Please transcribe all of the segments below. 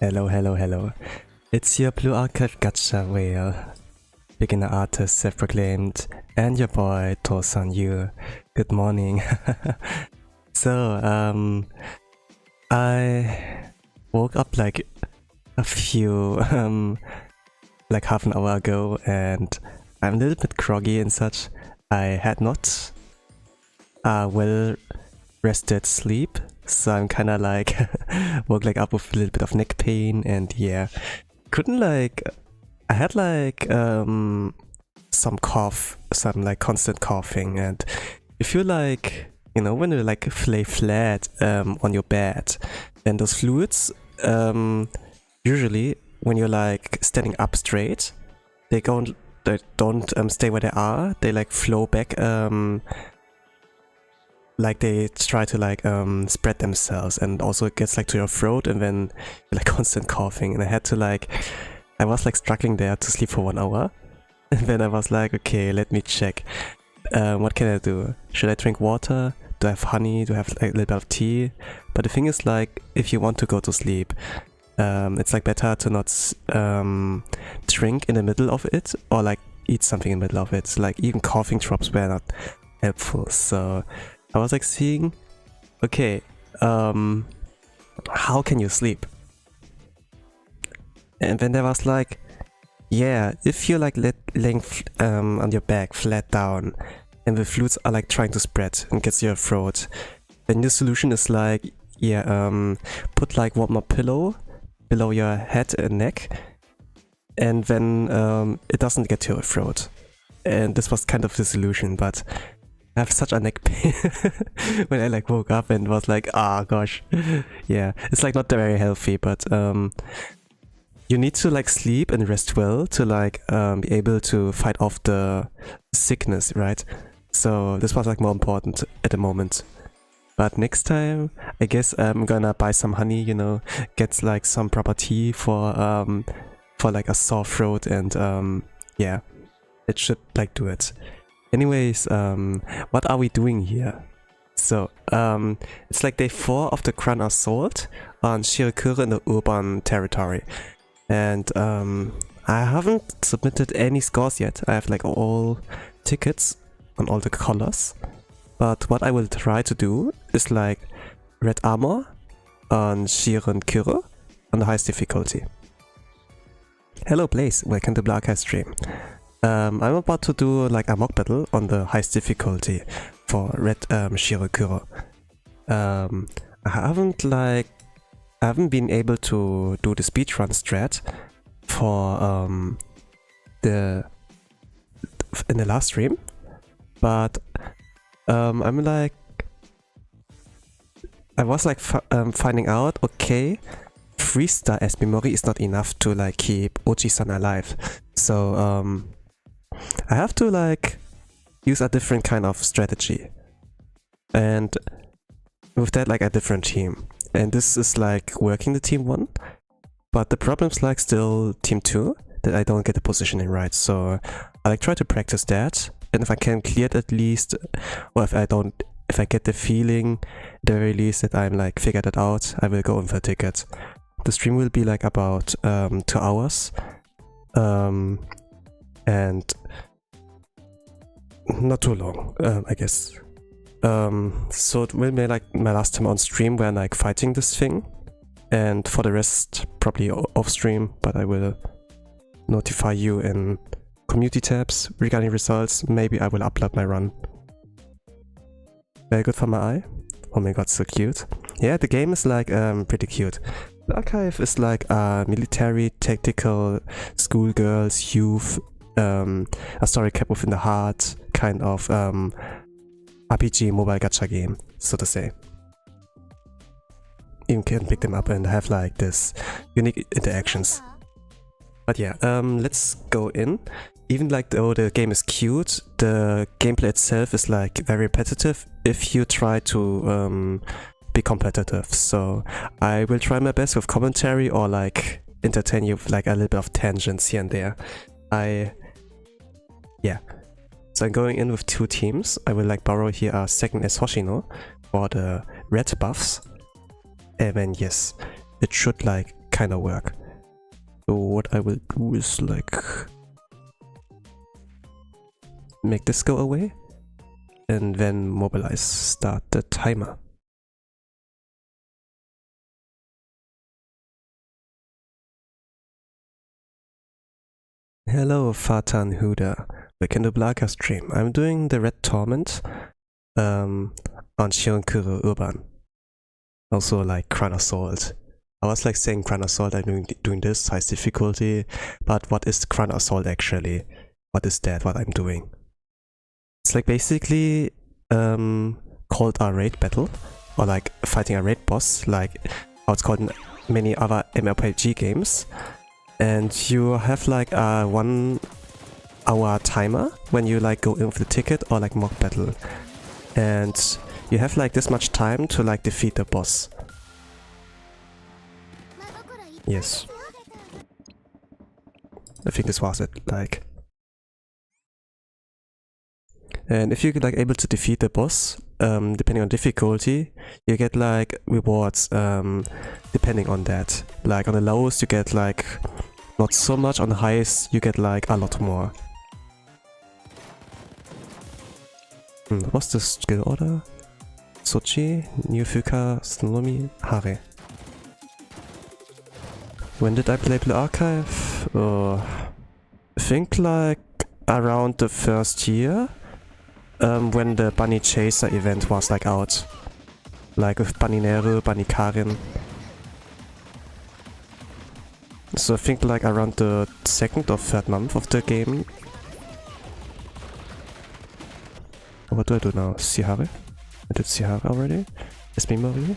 Hello. Hello. It's your Blue Archive Gacha whale, beginner artist, self-proclaimed, and your boy Tosan Yu. Good morning. So, I woke up like a few, like half an hour ago, and I'm a little bit groggy and such. I had not well rested sleep, so I'm kinda like woke like up with a little bit of neck pain, and yeah, couldn't like, I had like some cough, some like constant coughing, and if you like, you know, when you like lay flat on your bed, then those fluids usually when you're like standing up straight, they don't stay where they are, they like flow back, like they try to like spread themselves, and also it gets like to your throat, and then like constant coughing, and I had to like, I was like struggling there to sleep for 1 hour, and then I was like, okay, let me check, what can I do? Should I drink water? Do I have honey? Do I have like, a little bit of tea? But the thing is, like, if you want to go to sleep, it's like better to not drink in the middle of it, or like eat something in the middle of it. Like even coughing drops were not helpful, so I was like seeing, okay, how can you sleep? And then there was like, yeah, if you're like laying on your back flat down, and the fluids are like trying to spread and gets to your throat, then the solution is like, yeah, put like warm up pillow below your head and neck, and then it doesn't get to your throat. And this was kind of the solution, but I have such a neck pain when I like woke up and was like, ah, gosh, yeah, it's like not very healthy, but you need to like sleep and rest well to like be able to fight off the sickness, right? So this was like more important at the moment. But next time, I guess I'm gonna buy some honey, you know, get like some proper tea for like a sore throat, and yeah, it should like do it. Anyways, what are we doing here? So, it's like day 4 of the Crown Assault on Shiro&Kuro in the urban territory. And I haven't submitted any scores yet. I have like all tickets on all the colors. But what I will try to do is like red armor on Shiro&Kuro on the highest difficulty. Hello Blaze, welcome to Blue Archive stream. I'm about to do like a mock battle on the highest difficulty for red Shiro&Kuro. I haven't been able to do the speedrun strat for in the last stream, but I'm like, I was like finding out, okay, 3-star as memory is not enough to like keep Oji-san alive, so I have to like use a different kind of strategy, and with that like a different team, and this is like working the team 1, but the problem's like still team 2, that I don't get the positioning right, so I like try to practice that, and if I can clear it at least, or if I get the feeling at the very least that I'm like figured it out, I will go in for a ticket. The stream will be like about 2 hours. And not too long, I guess. So it will be like my last time on stream when like fighting this thing. And for the rest, probably off stream, but I will notify you in community tabs regarding results. Maybe I will upload my run. Very good for my eye. Oh my god, so cute. Yeah, the game is like pretty cute. The archive is like a military, tactical, schoolgirls, youth, a story kept within the heart, kind of RPG mobile gacha game, so to say. You can pick them up and have like this unique interactions. But yeah, let's go in. Even like though the game is cute, the gameplay itself is like very repetitive if you try to be competitive. So I will try my best with commentary or like entertain you with like a little bit of tangents here and there. Yeah. So I'm going in with 2 teams. I will like borrow here a second as Hoshino for the red buffs. And then yes, it should like kind of work. So what I will do is like make this go away and then mobilize, start the timer. Hello Fatan Huda, welcome to Blaka stream. I'm doing the red Torment on Shiro&Kuro Urban. Also like Crown Assault. I was like saying Crown Assault, I'm doing this, highest difficulty, but what is Crown Assault actually? What is that, what I'm doing? It's like basically called a raid battle, or like fighting a raid boss, like how it's called in many other MMORPG games. And you have like a 1 hour timer when you like go in with the ticket or like mock battle. And you have like this much time to like defeat the boss. Yes. I think this was it, like. And if you're like able to defeat the boss, depending on difficulty, you get like rewards depending on that. Like on the lowest you get like not so much, on the highest you get like a lot more. What's the skill order? Sochi, Nyufuka, Tsunomi, Hare. When did I play the archive? I think like around the first year. When the Bunny Chaser event was like out. Like with Bunny Nero, Bunny Karin. So I think like around the 2nd or 3rd month of the game. What do I do now? Sihare? I did Sihare already? Is memory?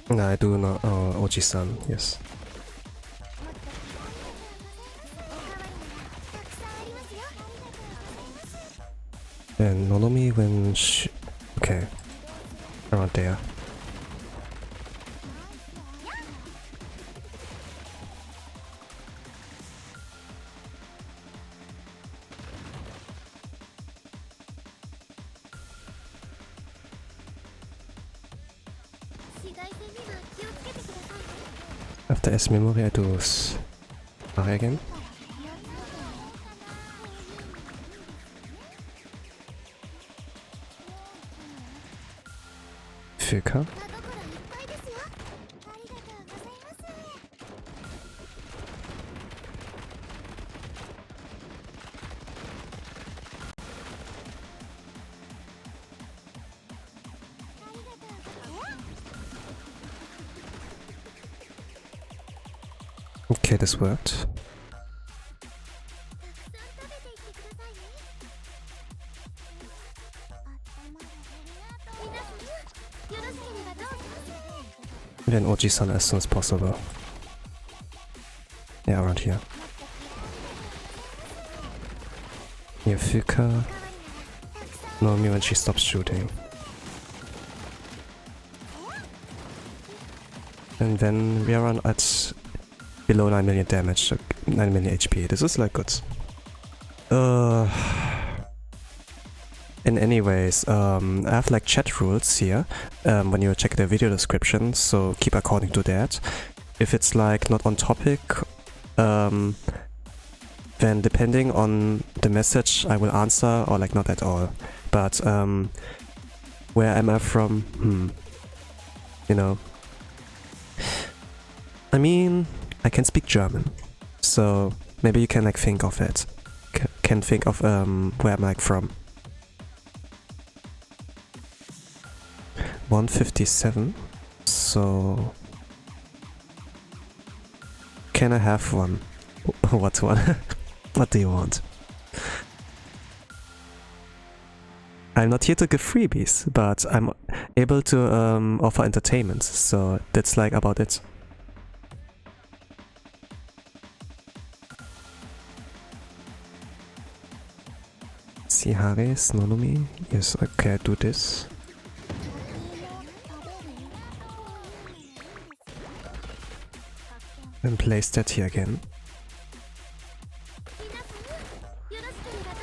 No, I do not. Oji-san, yes. And Nonomi when she... Okay. Around there. After S memory I do Sahare again. Fuka. Okay, this worked. then Oji-san as soon as possible. Yeah, around here. Near Fuka. Normally when she stops shooting. And then we are on at below 9 million damage, 9 million HP. This is like good. And anyways, I have like chat rules here when you check the video description, so keep according to that. If it's like not on topic, then depending on the message I will answer, or like not at all. But where am I from? You know. I mean, I can speak German, so maybe you can like think of it. Can think of where I'm like from. 157. So can I have one? What one? What do you want? I'm not here to give freebies, but I'm able to offer entertainment, so that's like about it. Hares, Nonomi. Yes, okay, I do this. And place that here again.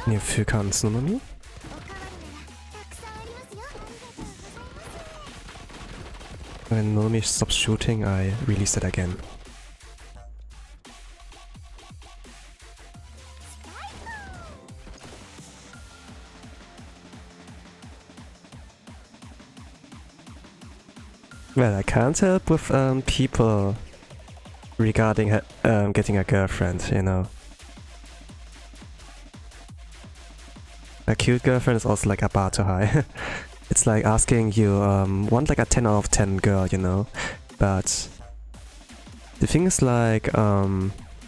Near Fuka and Nonomi. When Nonomi stops shooting, I release it again. Well, I can't help with people regarding getting a girlfriend, you know. A cute girlfriend is also like a bar too high. It's like asking you want like a 10 out of 10 girl, you know. But the thing is like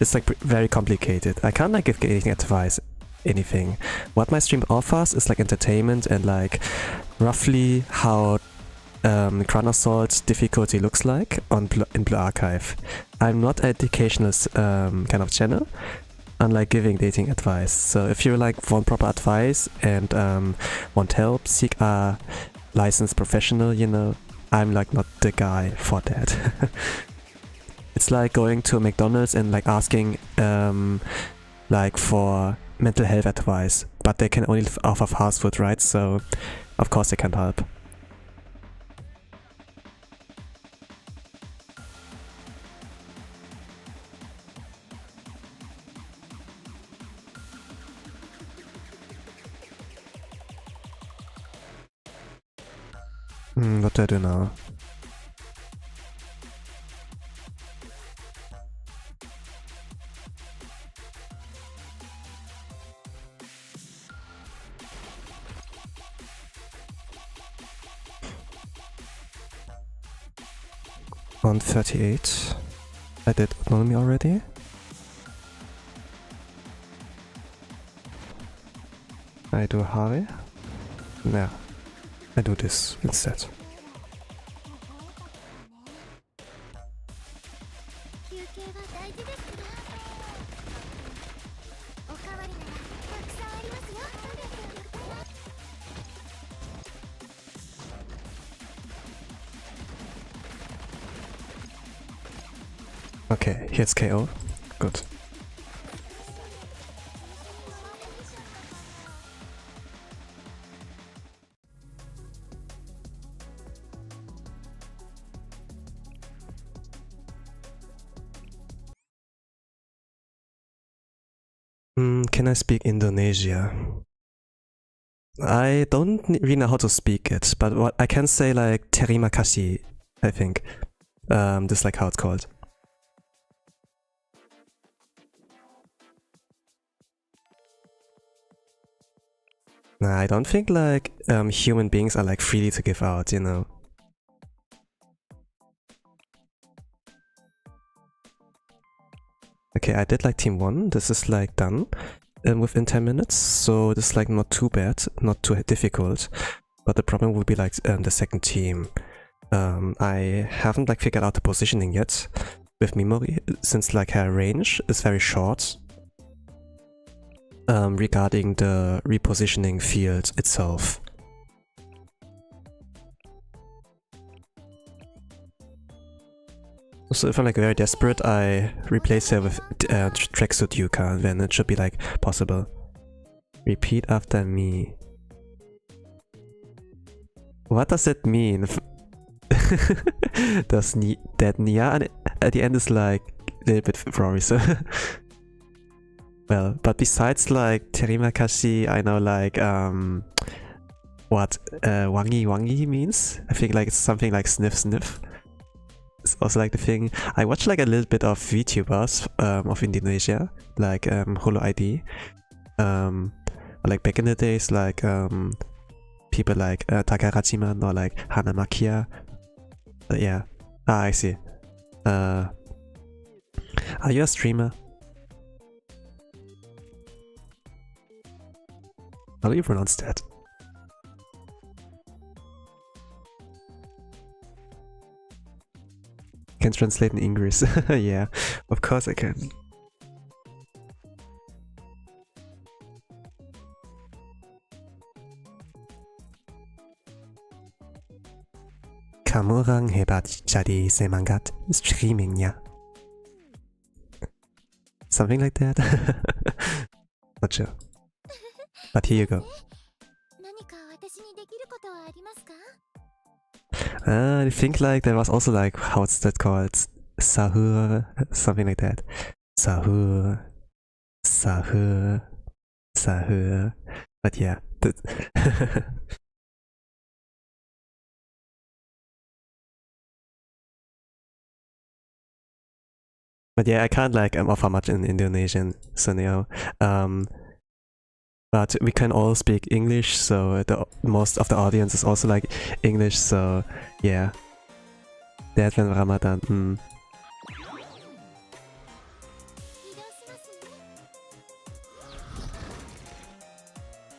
it's like very complicated. I can't like give dating advice, anything. What my stream offers is like entertainment and like roughly how Crown Assault difficulty looks like in Blue Archive. I'm not an educational kind of channel, unlike giving dating advice. So if you like want proper advice and want help, seek a licensed professional, you know. I'm like not the guy for that. It's like going to McDonald's and like asking like for mental health advice, but they can only offer fast food, right? So of course they can't help. What do I do now? On 38. I did autonomy already. I do Hare. Yeah. I do this instead. Okay, here's KO. Good. Can I speak Indonesia? I don't really know how to speak it, but what I can say like terima kasih, I think. This is like how it's called. Nah, I don't think like human beings are like free to give out, you know. Okay, I did like team 1, this is like done within 10 minutes, so this is like not too bad, not too difficult, but the problem would be like the second team. I haven't like figured out the positioning yet with Mimori, since like her range is very short regarding the repositioning field itself. So if I'm like very desperate, I replace her with tracksuit Yuka, then it should be like possible. Repeat after me. What does that mean? Does that Nia at the end is like a little bit Rory, so well, but besides like Terimakashi, I know like what wangi wangi means. I think like it's something like sniff sniff. It's also like the thing. I watched like a little bit of VTubers of Indonesia, like Holo ID. Like back in the days, like people like Takarajiman or like Hanamakia. Yeah. Ah, I see. Are you a streamer? How do you pronounce that? Can translate in English. Yeah, of course I can. Kamu랑 hebat jadi semangat streamingnya. Something like that. Not sure. But here you go. I think like there was also like, how's that called? Sahur, something like that. Sahur, Sahur, Sahur. But yeah. But yeah, I can't like offer much in Indonesian, so you know. But we can all speak English, so most of the audience is also like English, so yeah. That when Ramadan.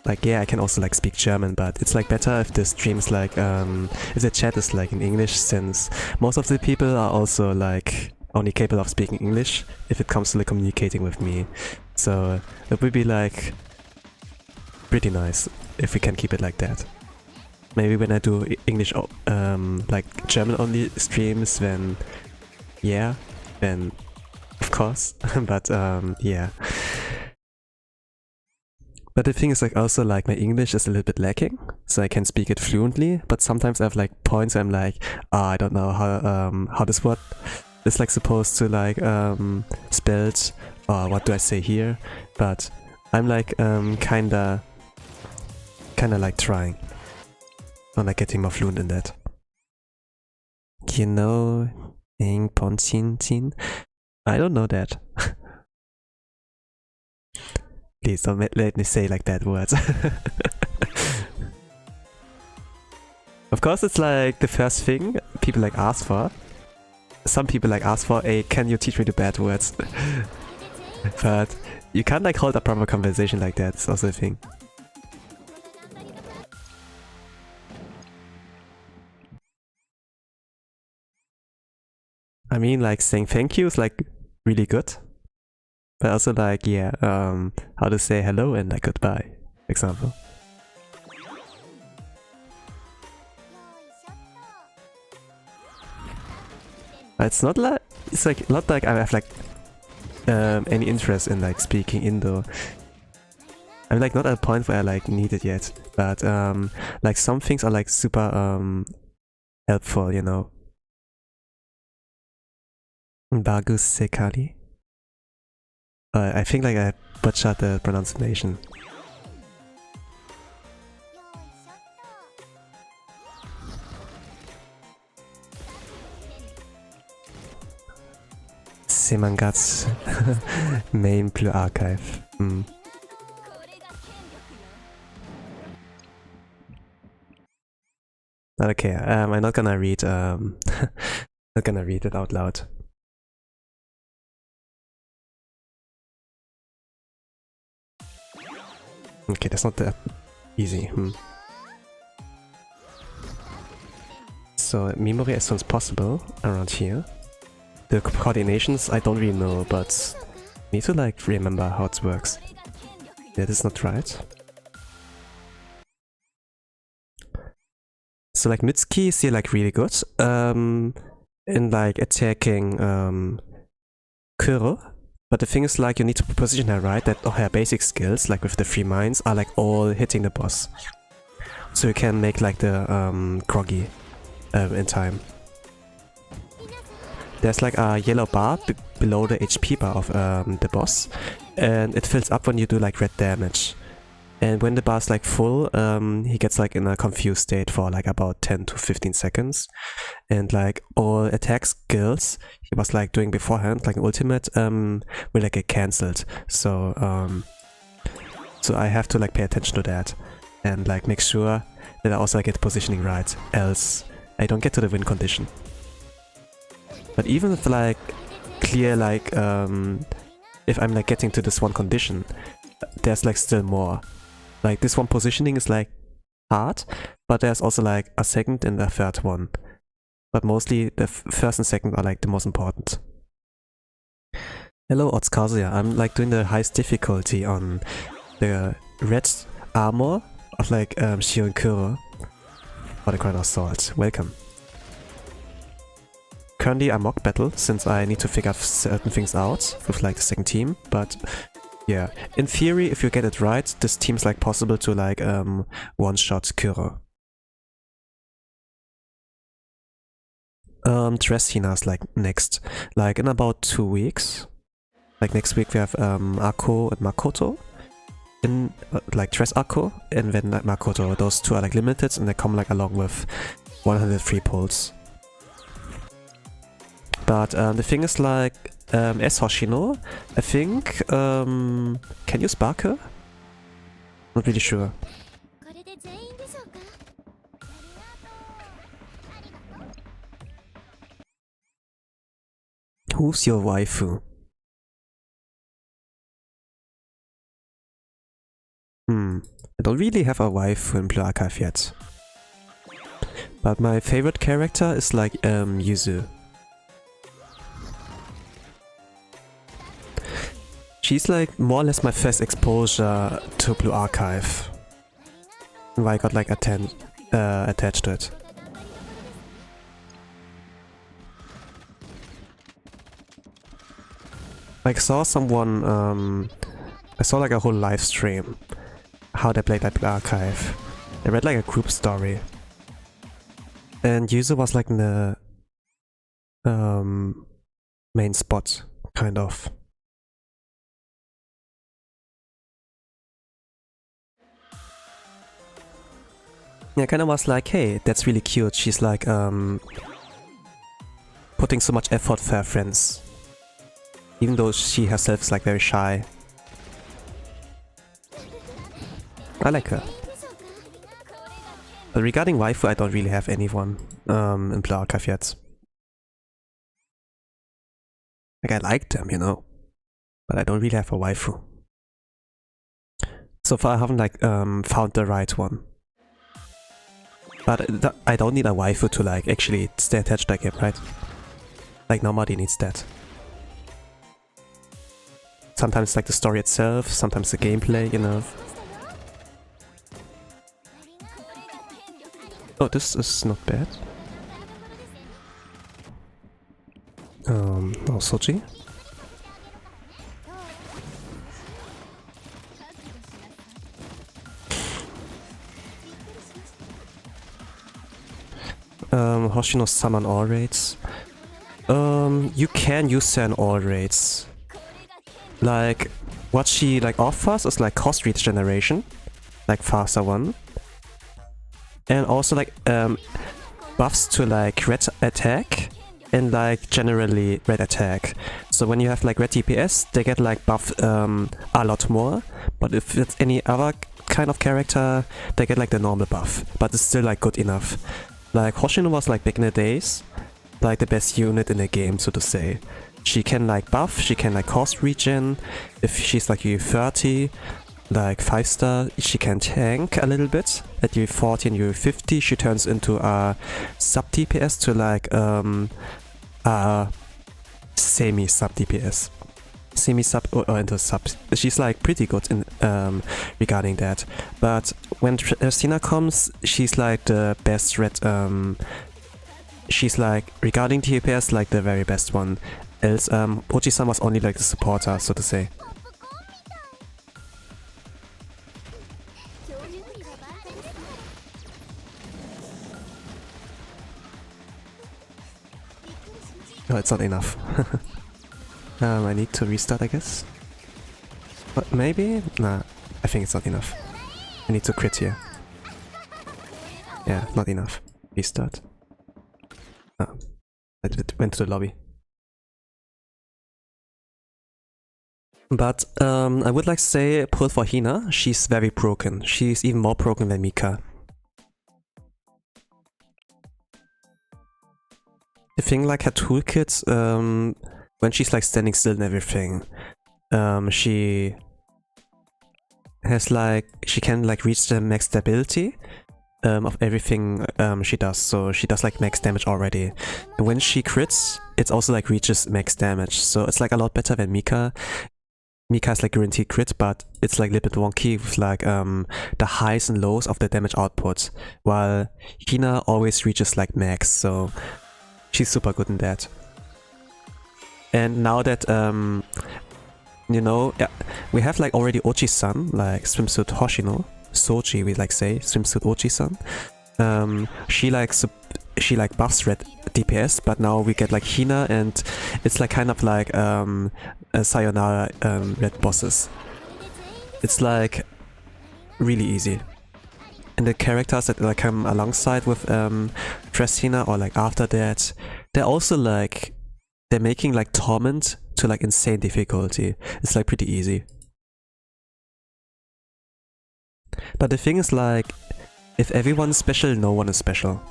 Like yeah, I can also like speak German, but it's like better if the stream's like if the chat is like in English, since most of the people are also like only capable of speaking English if it comes to like communicating with me. So it would be like pretty nice if we can keep it like that. Maybe when I do English like German only streams, then yeah, then of course. But yeah. But the thing is like also like my English is a little bit lacking, so I can speak it fluently, but sometimes I have like points where I'm like, I don't know how this word is like supposed to like spelled, or what do I say here, but I'm like kinda like trying on like getting more fluent in that. You know, Ing Pon Chin Chin? I don't know that. Please don't let me say like bad words. Of course, it's like the first thing people like ask for. Some people like ask for, hey, can you teach me the bad words? But you can't like hold a proper conversation like that. It's also a thing. I mean, like saying thank you is like really good. But also like, yeah, how to say hello and like goodbye, for example. It's not like, it's like not like I have like any interest in like speaking Indo. I'm like not at a point where I like need it yet, but like some things are like super helpful, you know. Bagus sekali. I think like I butchered the pronunciation. Semangat's main blue archive. Okay, I'm not gonna read not gonna read it out loud. Okay, that's not that easy. So So memory as soon as possible around here. The coordinations I don't really know, but need to like remember how it works. That is not right. So like Mitsuki is here like really good in like attacking Kuro. But the thing is like you need to position her right, that her basic skills like with the 3 mines are like all hitting the boss. So you can make like the groggy in time. There's like a yellow bar below the HP bar of the boss, and it fills up when you do like red damage. And when the bar's like full, he gets like in a confused state for like about 10 to 15 seconds. And like all attack skills he was like doing beforehand, like ultimate, will like get cancelled. So so I have to like pay attention to that and like make sure that I also get positioning right, else I don't get to the win condition. But even if like clear like if I'm like getting to this one condition, there's like still more. Like this one positioning is like hard, but there's also like a second and a third one. But mostly the first and second are like the most important. Hello Otskazuya, I'm like doing the highest difficulty on the red armor of like Shiro&Kuro for the Crown of Salt. Welcome. Currently a mock battle, since I need to figure certain things out with like the second team, but yeah, in theory, if you get it right, this seems like possible to like one-shot Kuro. Dressina's like next, like in about 2 weeks. Like next week we have Akko and Makoto. In like Dress Akko and then like Makoto. Those two are like limited and they come like along with 103 pulls. But the thing is like, as Hoshino, I think, can you spark her? Not really sure. Who's your waifu? I don't really have a waifu in Blue Archive yet. But my favorite character is like Yuzu. She's like more or less my first exposure to Blue Archive. Why I got like attached to it. Like saw someone, I saw like a whole live stream how they played like Blue Archive. They read like a group story. And Yuzu was like in the main spot, kind of. Yeah, kind of was like, hey, that's really cute. She's like putting so much effort for her friends, even though she herself is like very shy. I like her. But regarding waifu, I don't really have anyone in Blue Archive yet. Like I like them, you know, but I don't really have a waifu. So far I haven't like found the right one. But I don't need a waifu to like actually stay attached like him, right? Like nobody needs that. Sometimes like the story itself, sometimes the gameplay, you know. Oh, this is not bad. Oh, Soji. Hoshino summon all raids. You can use her in all raids. Like, what she like offers is like cost regeneration, like faster one. And also like buffs to like red attack and like generally red attack. So when you have like red DPS, they get like buff a lot more. But if it's any other kind of character, they get like the normal buff. But it's still like good enough. Like Hoshino was like back in the days, like the best unit in the game, so to say. She can like buff, she can like cost regen if she's like U30. like 5-star, she can tank a little bit. At UE40 and UE50, she turns into a sub DPS to like a semi-sub DPS. Semi-sub or into sub. She's like pretty good in regarding that. But when Sina comes, she's like the best red. She's like regarding DPS like the very best one. Else, Ochi-san was only like the supporter, so to say. No, it's not enough. I need to restart, I guess. But maybe? Nah, I think it's not enough. I need to crit here. Yeah, not enough. Restart. Ah, I went to the lobby. But I would like to say, pull for Hina. She's very broken. She's even more broken than Mika. The thing like her toolkit, when she's like standing still and everything, she has like, she can like reach the max stability of everything she does. So she does like max damage already. And when she crits, it also like reaches max damage. So it's like a lot better than Mika. Mika has like guaranteed crit, but it's like a little bit wonky with like the highs and lows of the damage output, while Hina always reaches like max, so she's super good in that. And now that you know, yeah, we have like already Ochi-san, like swimsuit Hoshino, Soji we like say, swimsuit Ochi-san. She like buffs red DPS, but now we get like Hina, and it's like kind of like a sayonara red bosses. It's like really easy. And the characters that like come alongside with Hina or like after that, they're also like, they're making like Torment to like insane difficulty. It's like pretty easy. But the thing is like, if everyone's special, no one is special.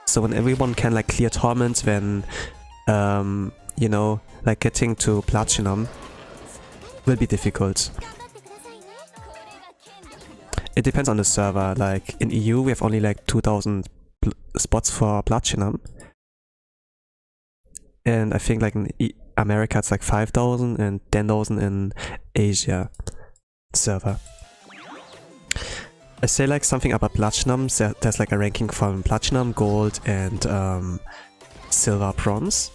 So when everyone can like clear Torment, then you know, like getting to Platinum will be difficult. It depends on the server. Like in EU we have only like 2000 spots for Platinum. And I think like in America it's like 5000 and 10,000 in Asia server. I say like something about Platinum, there's like a ranking from Platinum, Gold and Silver, Bronze.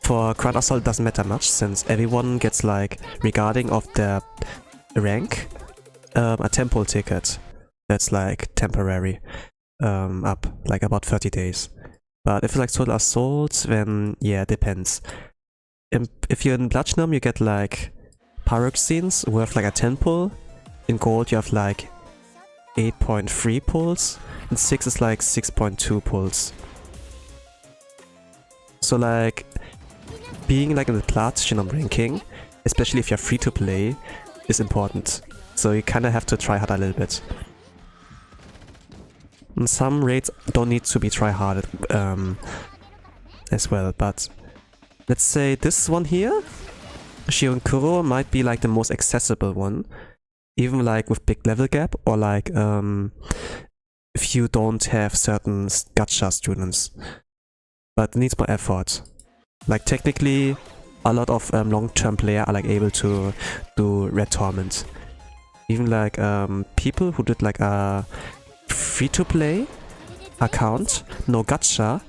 For Ground Assault it doesn't matter much, since everyone gets like, regarding of their rank, a temple ticket that's like temporary, up, like about 30 days. But if it's like Total Assault, then yeah, it depends. If you're in Platinum you get like Pyroxenes worth like a 10 pull. In Gold you have like 8.3 pulls, and 6 is like 6.2 pulls. So like, being like in the Platinum ranking, especially if you're free to play, is important. So you kinda have to try hard a little bit. And some raids don't need to be try-harded as well, but let's say this one here, Shiro&Kuro, might be like the most accessible one. Even like with big level gap, or like if you don't have certain gacha students. But it needs more effort. Like technically, a lot of long-term players are like able to do Red Torment. Even like people who did like a free-to-play account, no gacha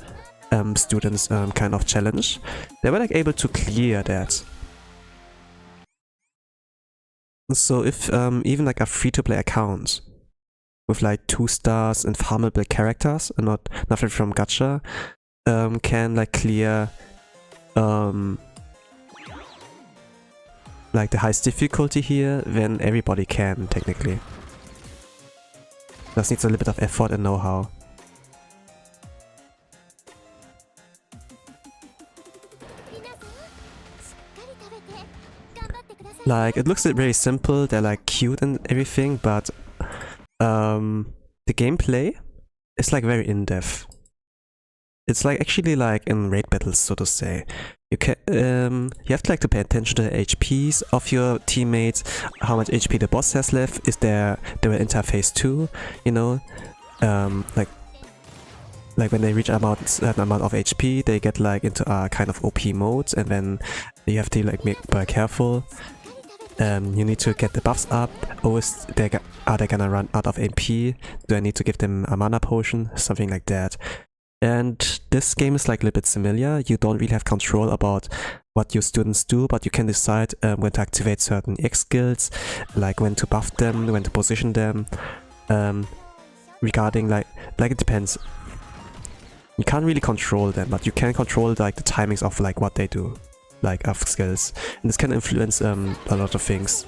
students kind of challenge, they were like able to clear that. So if even like a free-to-play account with like 2 stars and farmable characters and nothing from gacha can like clear like the highest difficulty here, then everybody can technically. Just needs a little bit of effort and know-how. Like, it looks very simple, they're like cute and everything, but the gameplay is like very in-depth. It's like actually like in raid battles, so to say. You can you have to like to pay attention to the HPs of your teammates, how much HP the boss has left, is there interface too, you know, like when they reach a certain amount of HP, they get like into a kind of OP mode, and then you have to like be very careful. You need to get the buffs up. Always, are they gonna run out of MP? Do I need to give them a mana potion? Something like that. And this game is like a little bit similar. You don't really have control about what your students do, but you can decide when to activate certain X skills, like when to buff them, when to position them. Regarding like it depends. You can't really control them, but you can control like the timings of like what they do, like of skills, and this can influence a lot of things.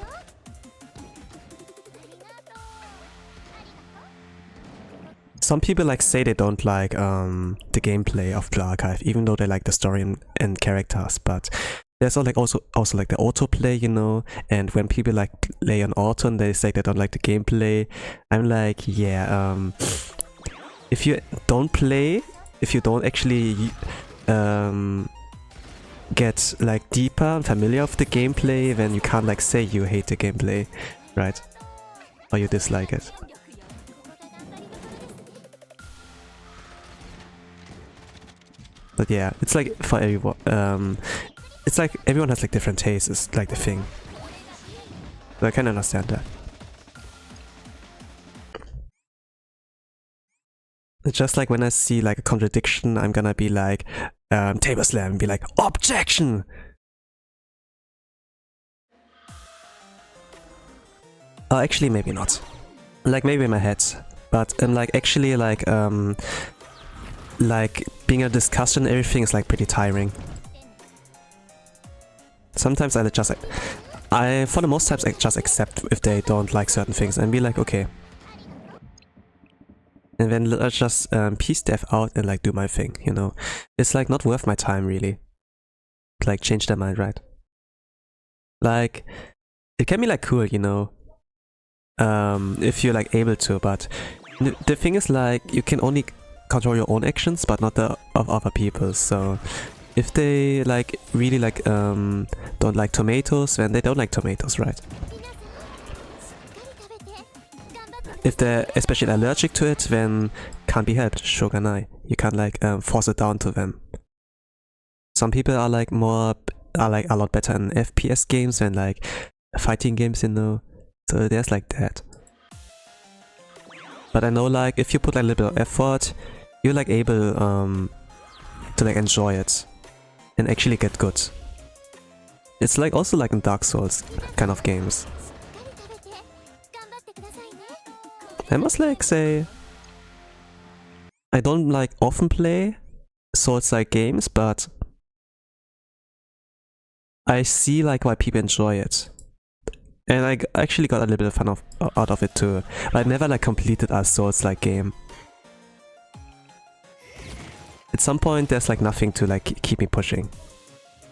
Some people like say they don't like the gameplay of the archive, even though they like the story and characters. But there's also like the autoplay, you know. And when people like play on auto and they say they don't like the gameplay, I'm like, yeah, if you don't play, if you don't actually get like deeper and familiar with the gameplay, then you can't like say you hate the gameplay, right? Or you dislike it. But yeah, it's like for everyone. It's like everyone has like different tastes. It's like the thing. So I can understand that. It's just like when I see like a contradiction, I'm gonna be like table slam and be like objection. Actually, maybe not. Like maybe in my head, but like actually like being a discussion and everything is like pretty tiring. Sometimes I just for the most times I just accept if they don't like certain things and be like okay. And then let's just piece dev out and like do my thing, you know. It's like not worth my time really. Like change their mind, right? Like it can be like cool, you know. If you're like able to, but the thing is like you can only control your own actions but not the of other people. So if they like really like don't like tomatoes, then they don't like tomatoes, right? If they're especially allergic to it, then can't be helped, shogunai. You can't like force it down to them. Some people are like a lot better in FPS games than like fighting games, you know. So there's like that. But I know like if you put like, a little bit of effort, you're like able to like enjoy it and actually get good. It's like also like in Dark Souls kind of games. I must like say I don't like often play Souls-like games, but I see like why people enjoy it. And I actually got a little bit of fun out of it too. But I never like completed a Souls-like game. At some point there's like nothing to like keep me pushing.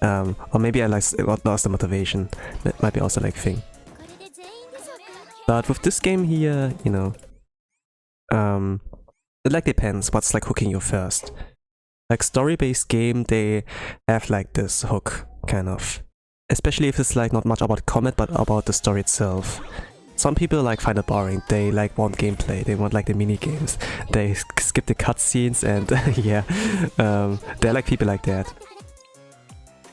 Or maybe I like lost the motivation. That might be also like a thing. But with this game here, you know, it like depends what's like hooking you first. Like story-based game, they have like this hook, kind of. Especially if it's like not much about combat, but about the story itself. Some people like find it boring, they like want gameplay, they want like the mini games. They skip the cutscenes and yeah, they're like people like that.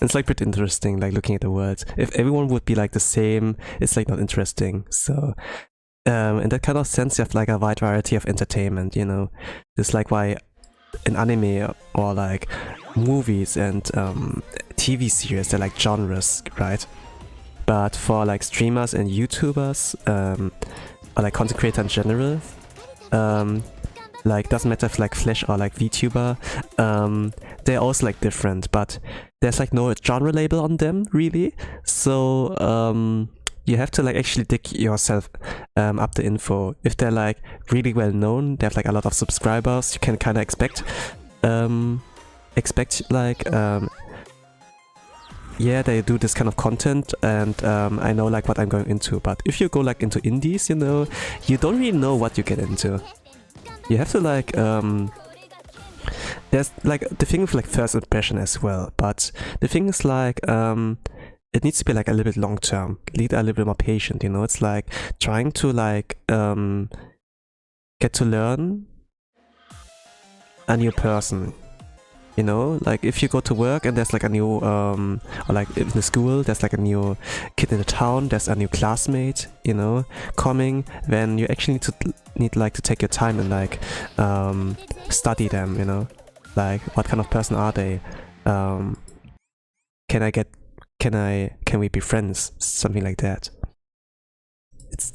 It's like pretty interesting, like looking at the world. If everyone would be like the same, it's like not interesting. So in that kind of sense, you have like a wide variety of entertainment, you know. It's like why in anime or like movies and TV series, they're like genres, right? But for like streamers and YouTubers, or like content creator in general, like doesn't matter if like Flash or like VTuber, they're also like different, but there's like no genre label on them really. So you have to like actually dig yourself up the info. If they're like really well known, they have like a lot of subscribers, you can kind of expect like yeah, they do this kind of content, and I know like what I'm going into. But if you go like into indies, you know, you don't really know what you get into. You have to like there's like the thing with like first impression as well, but the thing is like it needs to be like a little bit long term, lead a little bit more patient, you know. It's like trying to like get to learn a new person, you know. Like if you go to work and there's like a new or like in the school there's like a new kid in the town, there's a new classmate, you know, coming, then you actually need like to take your time and like study them, you know. Like what kind of person are they? Can we be friends? Something like that.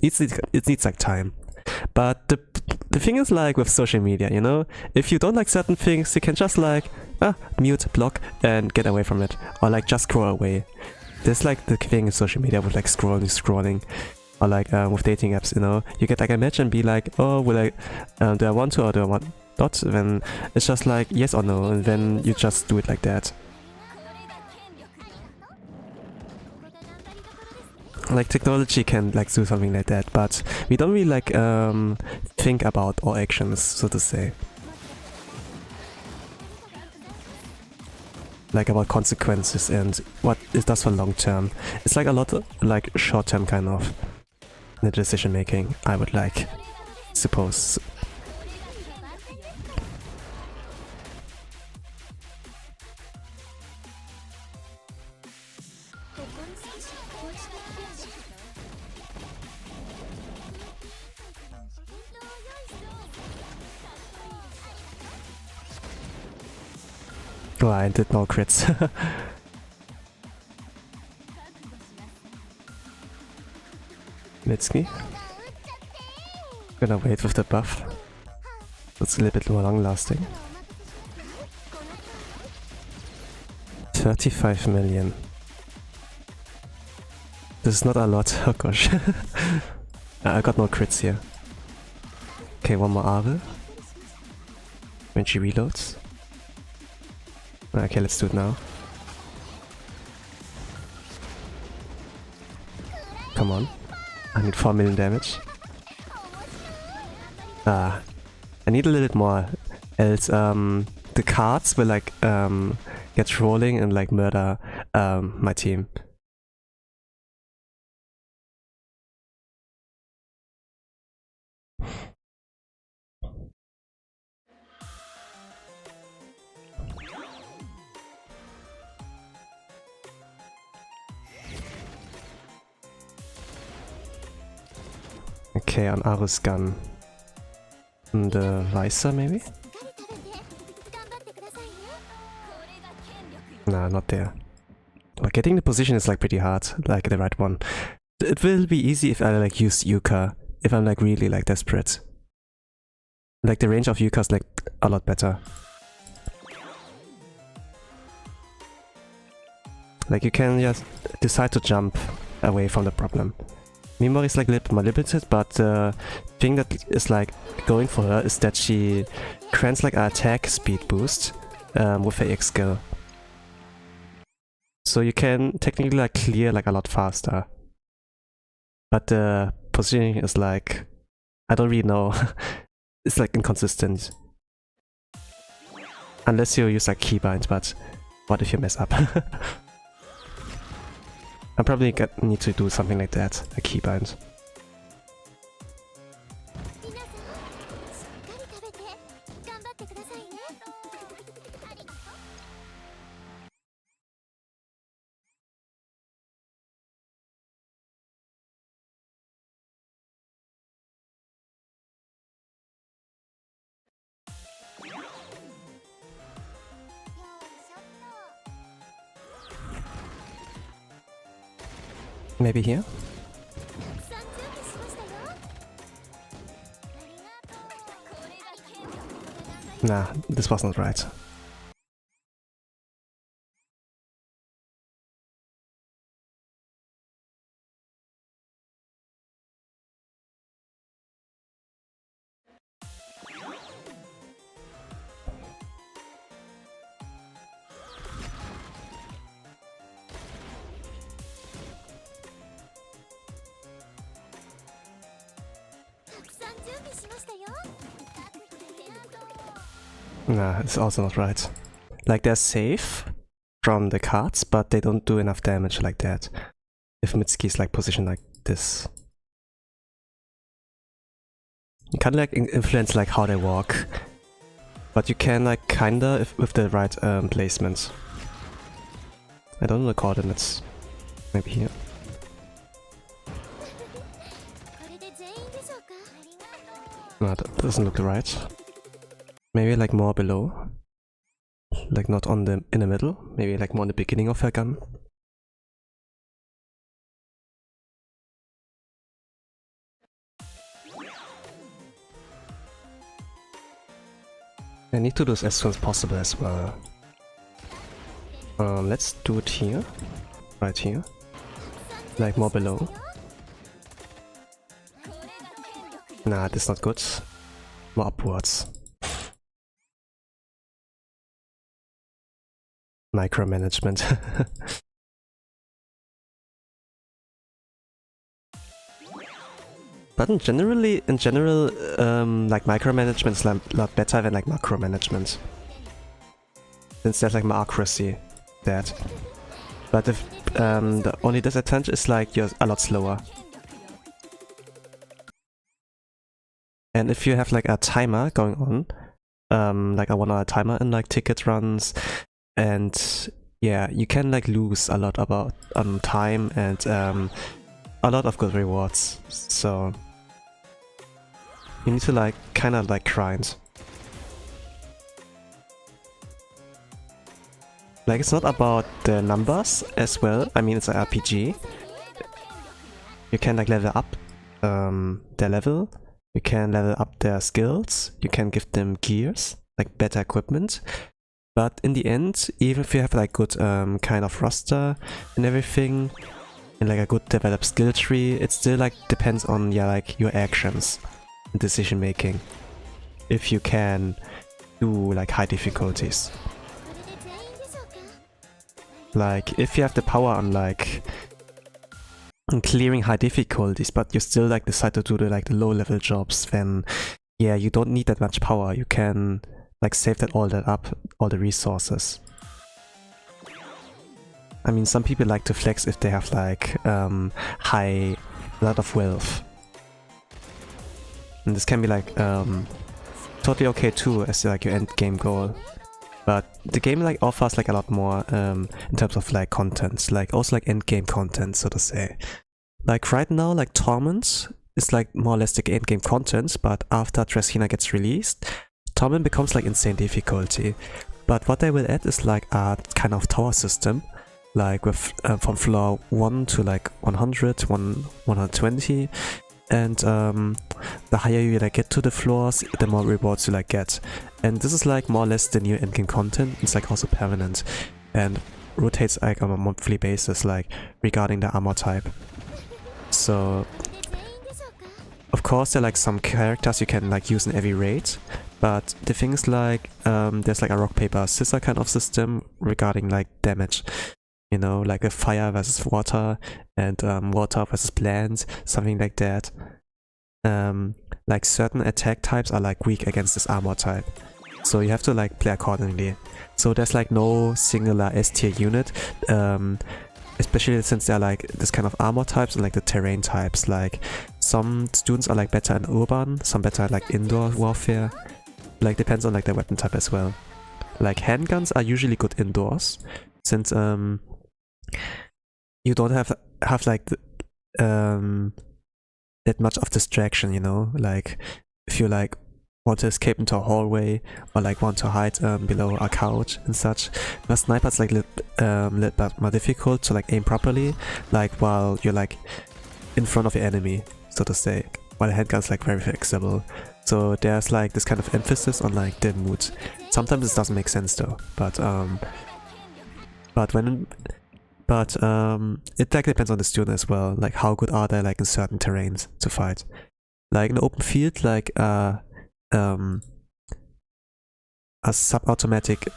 It needs like time. But the thing is like with social media, you know, if you don't like certain things, you can just like mute, block, and get away from it, or like just scroll away. There's like the thing in social media with like scrolling, or like with dating apps, you know, you get like a match and be like, oh, will I, do I want to or do I want not? Then it's just like yes or no, and then you just do it like that. Like technology can like do something like that, but we don't really like think about our actions, so to say. Like about consequences and what it does for long term. It's like a lot of like short term kind of the decision making, I would like suppose. Oh, I did no crits. Mitsuki. Gonna wait with the buff. It's a little bit more long lasting. 35 million. This is not a lot, oh gosh. I got no crits here. Okay, one more Are. When she reloads. Okay, let's do it now. Come on. I need 4 million damage. I need a little bit more. Else, the cards will like get rolling and like murder my team. Okay, on Aru's gun. And the visor, maybe? Nah, not there. Well, getting the position is like pretty hard, like the right one. It will be easy if I like use Yuka, if I'm like really like desperate. Like the range of Yuka is like a lot better. Like you can just decide to jump away from the problem. Mimori is like a little bit more limited, but the thing that is like going for her is that she grants like an attack speed boost with her X skill. So you can technically like clear like a lot faster. But the positioning is like, I don't really know. It's like inconsistent. Unless you use like keybind, but what if you mess up? I probably need to do something like that, a keybind. Maybe here? Nah, this wasn't right. Nah, it's also not right. Like, they're safe from the cards, but they don't do enough damage like that. If Mitsuki's like positioned like this. You can't like influence like how they walk. But you can like kinda if with the right placement. I don't know the coordinates. Maybe here. No, that doesn't look right. Maybe like more below. Like not on the in the middle. Maybe like more in the beginning of her gun. I need to do this as soon as possible as well. Let's do it here. Right here. Like more below. Nah, that's not good. More upwards. Micromanagement. But in general, like micromanagement is a lot better than like macromanagement. Since there's like more accuracy that. But if the only disadvantage is like you're a lot slower. And if you have like a timer going on, like a 1 hour timer in like ticket runs, and yeah, you can like lose a lot about time and a lot of good rewards. So you need to like kind of like grind. Like it's not about the numbers as well. I mean, it's an RPG. You can like level up their level. You can level up their skills. You can give them gears, like better equipment. But in the end, even if you have like good kind of roster and everything, and like a good developed skill tree, it still like depends on like your actions and decision making. If you can do like high difficulties. Like if you have the power on like clearing high difficulties, but you still like decide to do the low level jobs, then yeah, you don't need that much power. You can like save all that up, all the resources. I mean, some people like to flex if they have like a lot of wealth. And this can be like totally okay too as like your end game goal. But the game like offers like a lot more in terms of like content, like also like end game content, so to say. Like right now, like Torment is like more or less the end game content, but after Dresina gets released, Torment becomes like insane difficulty. But what they will add is like a kind of tower system, like with from floor 1 to like 100, 120, and the higher you like get to the floors, the more rewards you like get. And this is like more or less the new endgame content. It's like also permanent and rotates like on a monthly basis, like regarding the armor type. So of course there are like some characters you can like use in every raid, but the thing is like there's like a rock paper scissors kind of system regarding like damage. You know, like a fire versus water and water versus plants, something like that. Like certain attack types are like weak against this armor type. So you have to like play accordingly. So there's like no singular S tier unit, especially since they're like this kind of armor types and like the terrain types. Like some students are like better in urban, some better at like indoor warfare. Like depends on like their weapon type as well. Like handguns are usually good indoors, since you don't have like that much of distraction, you know. Like if you like want to escape into a hallway or like want to hide below a couch and such, but sniper's like little bit more difficult to like aim properly, like while you're like in front of your enemy, so to say, while handgun's like very flexible. So there's like this kind of emphasis on like the mood. Sometimes this doesn't make sense though, but it like depends on the student as well, like how good are they like in certain terrains to fight. Like in the open field, like a sub-automatic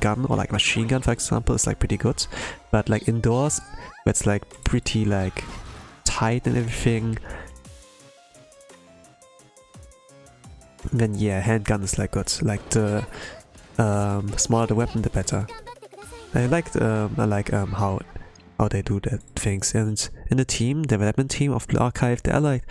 gun or like machine gun, for example, is like pretty good. But like indoors, where it's like pretty like tight and everything, then yeah, handgun is like good. Like the smaller the weapon, the better. I like how they do that things, and in the team, development team of Blue Archive, they're like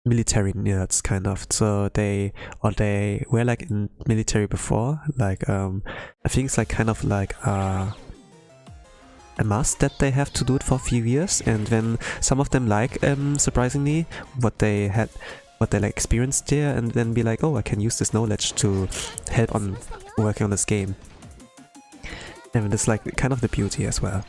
military nerds kind of. So they were like in military before. Like I think it's like kind of like a must that they have to do it for a few years, and then some of them like surprisingly what they like experienced there, and then be like, oh, I can use this knowledge to help on working on this game. And it's like kind of the beauty as well.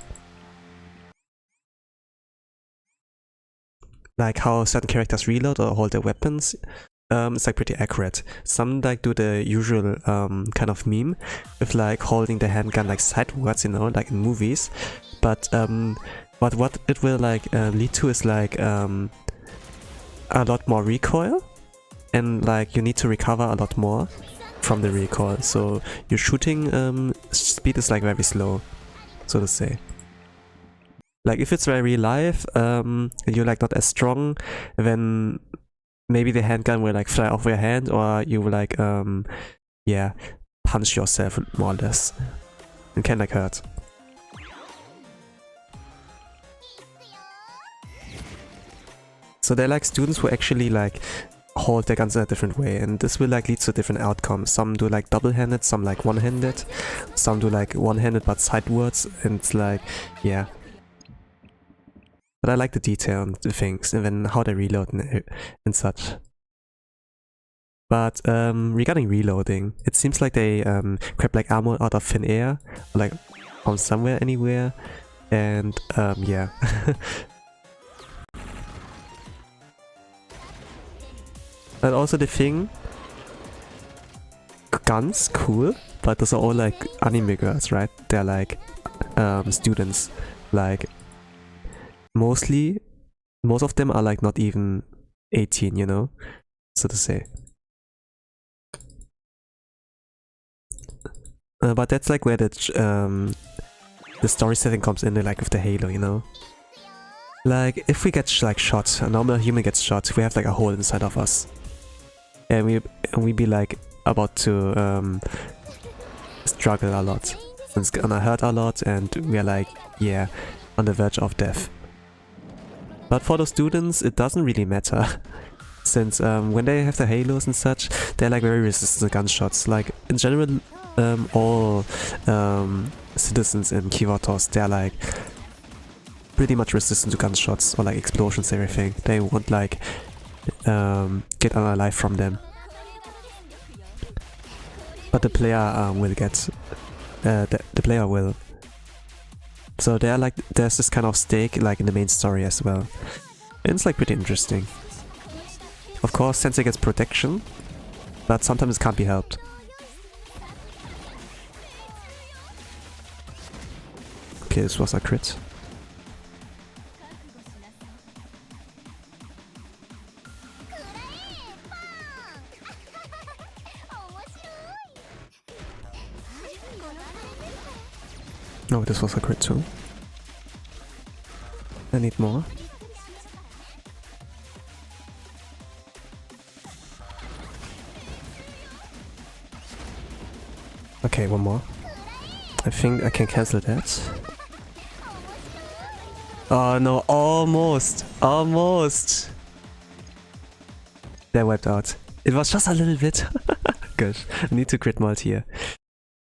Like how certain characters reload or hold their weapons, it's like pretty accurate. Some like do the usual kind of meme with like holding the handgun like sideways, you know, like in movies. But what it will like lead to is like a lot more recoil, and like you need to recover a lot more from the recoil. So your shooting speed is like very slow, so to say. Like if it's very real life, and you're like not as strong, then maybe the handgun will like fly off your hand, or you will like yeah, punch yourself more or less. It can like hurt. So they're like students who actually like hold their guns in a different way, and this will like lead to different outcomes. Some do like double-handed, some like one-handed, some do like one-handed but sidewards, and it's like, yeah. But I like the detail and the things, and then how they reload and such. But regarding reloading, it seems like they grab like ammo out of thin air, or like from somewhere, anywhere, and yeah. And also the thing, guns, cool, but those are all like anime girls, right? They're like students, like most of them are like not even 18, you know, so to say. But that's like where the story setting comes in, like with the Halo, you know. Like if we get like shot, a normal human gets shot, we have like a hole inside of us, and we be like about to struggle a lot. It's gonna hurt a lot, and we are like, yeah, on the verge of death. But for the students, it doesn't really matter, since when they have the halos and such, they're like very resistant to gunshots. Like in general, all citizens in Kyattos, they're like pretty much resistant to gunshots or like explosions, everything. They won't like get alive from them. But the player will get the player will. So they're like, there's this kind of stake like in the main story as well. And it's like pretty interesting. Of course, Sensei gets protection, but sometimes it can't be helped. Okay, this was a crit. Oh, this was a crit too. I need more. Okay, one more. I think I can cancel that. Oh no, almost! Almost! They're wiped out. It was just a little bit. Good. I need to crit mult here.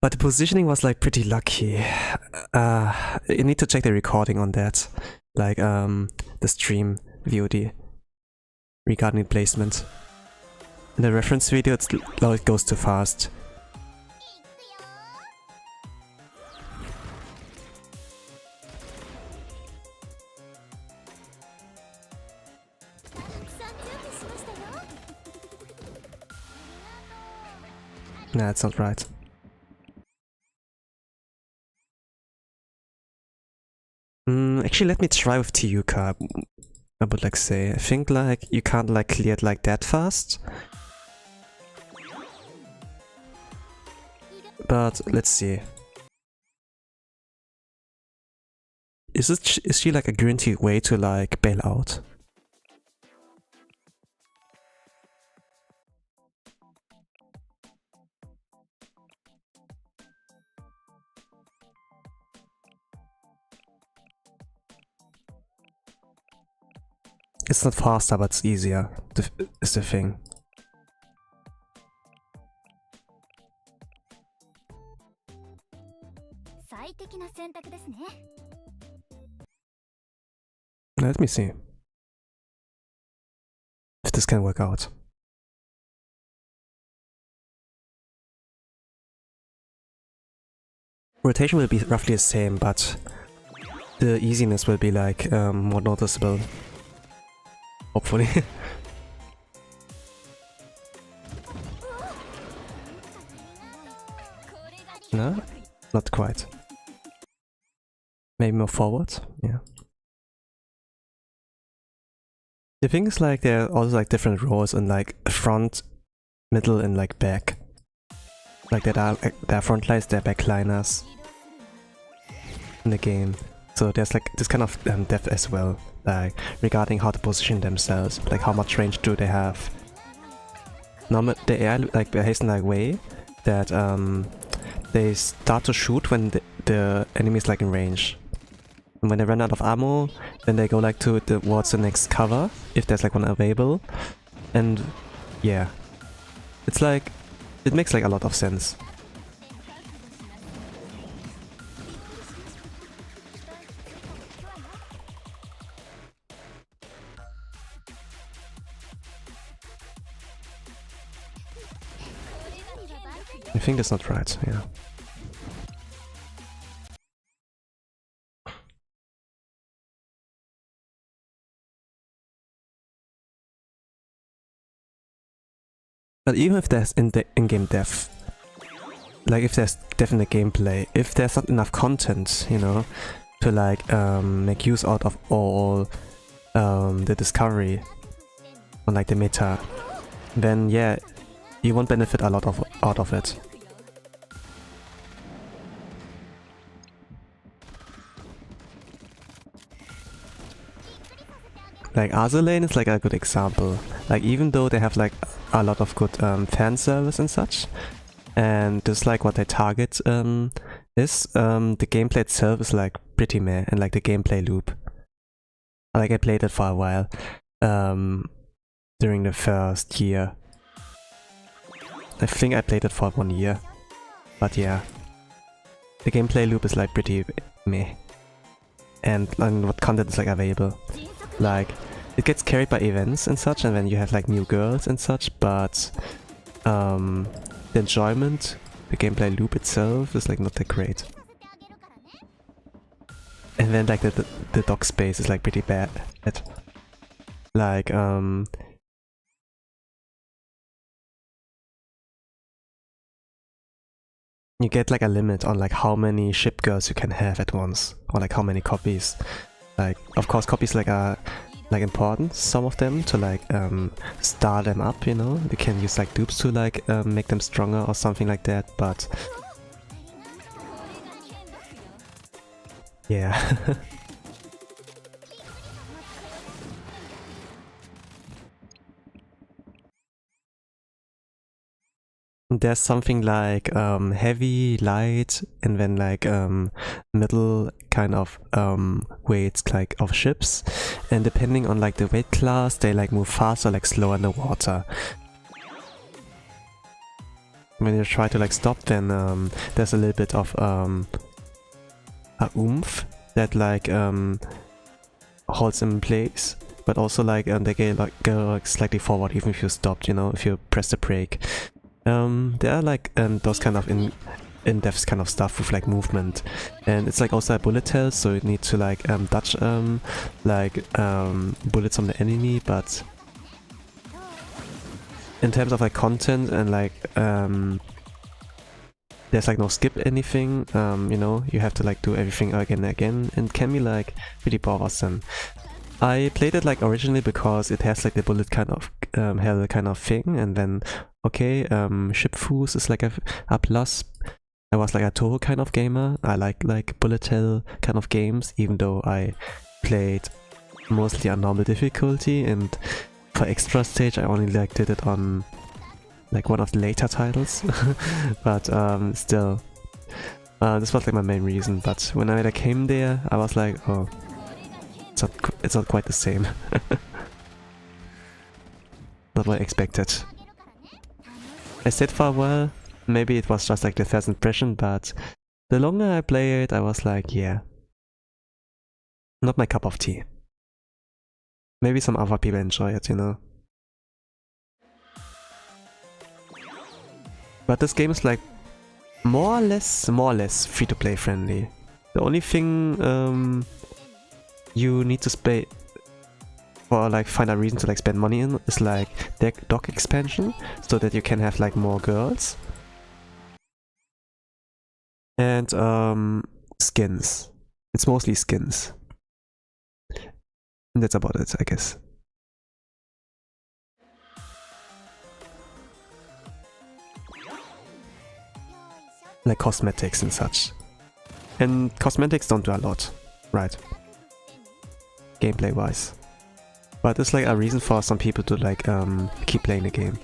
But the positioning was like pretty lucky. You need to check the recording on that. Like the stream VOD regarding placement. In the reference video it goes too fast. Nah, that's not right. Actually, let me try with Tiyuka, I would like say. I think like you can't like clear it like that fast. But let's see. Is she like a guaranteed way to like bail out? It's not faster, but it's easier, is the thing. Let me see if this can work out. Rotation will be roughly the same, but the easiness will be like more noticeable. Hopefully. No? Not quite. Maybe more forward? Yeah. The thing is like there are also like different roles in like front, middle and like back. Like there are front liners, there are back liners in the game. So there's like this kind of depth as well, like regarding how to position themselves, like how much range do they have. Normally the AI like behaves in like way that they start to shoot when the enemy is like in range. And when they run out of ammo, then they go like towards the next cover, if there's like one available. And yeah, it's like, it makes like a lot of sense. I think that's not right, yeah. But even if there's in-game depth, like if there's depth in the gameplay, if there's not enough content, you know, to like make use out of all the discovery on like the meta, then yeah, you won't benefit a lot out of it. Like Azulane is like a good example. Like even though they have like a lot of good fan service and such, and just like what their target is, the gameplay itself is like pretty meh, and like the gameplay loop. Like I played it for a while during the first year. I think I played it for 1 year, but yeah, the gameplay loop is like pretty meh, and what content is like available. Like, it gets carried by events and such, and then you have like new girls and such, but the enjoyment, the gameplay loop itself is like not that great. And then like the dock space is like pretty bad. Like you get like a limit on like how many ship girls you can have at once, or like how many copies. Like, of course, copies like are like important, some of them, to like star them up, you know. You can use like dupes to like make them stronger or something like that, but yeah. There's something like heavy, light, and then like middle kind of weights like of ships, and depending on like the weight class, they like move fast or like slow underwater. When you try to like stop, then there's a little bit of a oomph that like holds them in place, but also like they go like slightly forward even if you stopped, you know, if you press the brake. There are like those kind of in-depth kind of stuff with like movement, and it's like also a bullet hell, so you need to like dodge bullets from the enemy. But in terms of like content and like there's like no skip anything, you know, you have to like do everything again and again, and can be like pretty bothersome. I played it like originally because it has like the bullet kind of hell kind of thing, and then okay, ship foos is like a plus. I was like a Toho kind of gamer. I like bullet hell kind of games, even though I played mostly on normal difficulty, and for extra stage I only like did it on like one of the later titles. But still, this was like my main reason. But when I came there, I was like, oh, it's not quite the same. not what I expected. I stayed for a while, maybe it was just like the first impression, but the longer I play it, I was like, yeah, not my cup of tea. Maybe some other people enjoy it, you know. But this game is like more or less free-to-play friendly. The only thing you need to pay or like find a reason to like spend money in is like the dock expansion, so that you can have like more girls. And skins. It's mostly skins. And that's about it, I guess. Like cosmetics and such. And cosmetics don't do a lot, right? Gameplay wise. But it's like a reason for some people to like keep playing the game.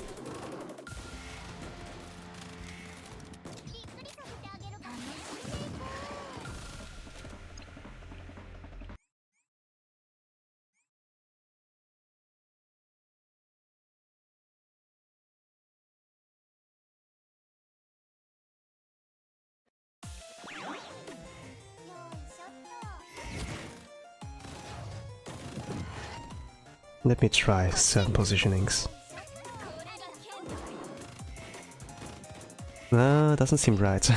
Let me try certain positionings. No, doesn't seem right.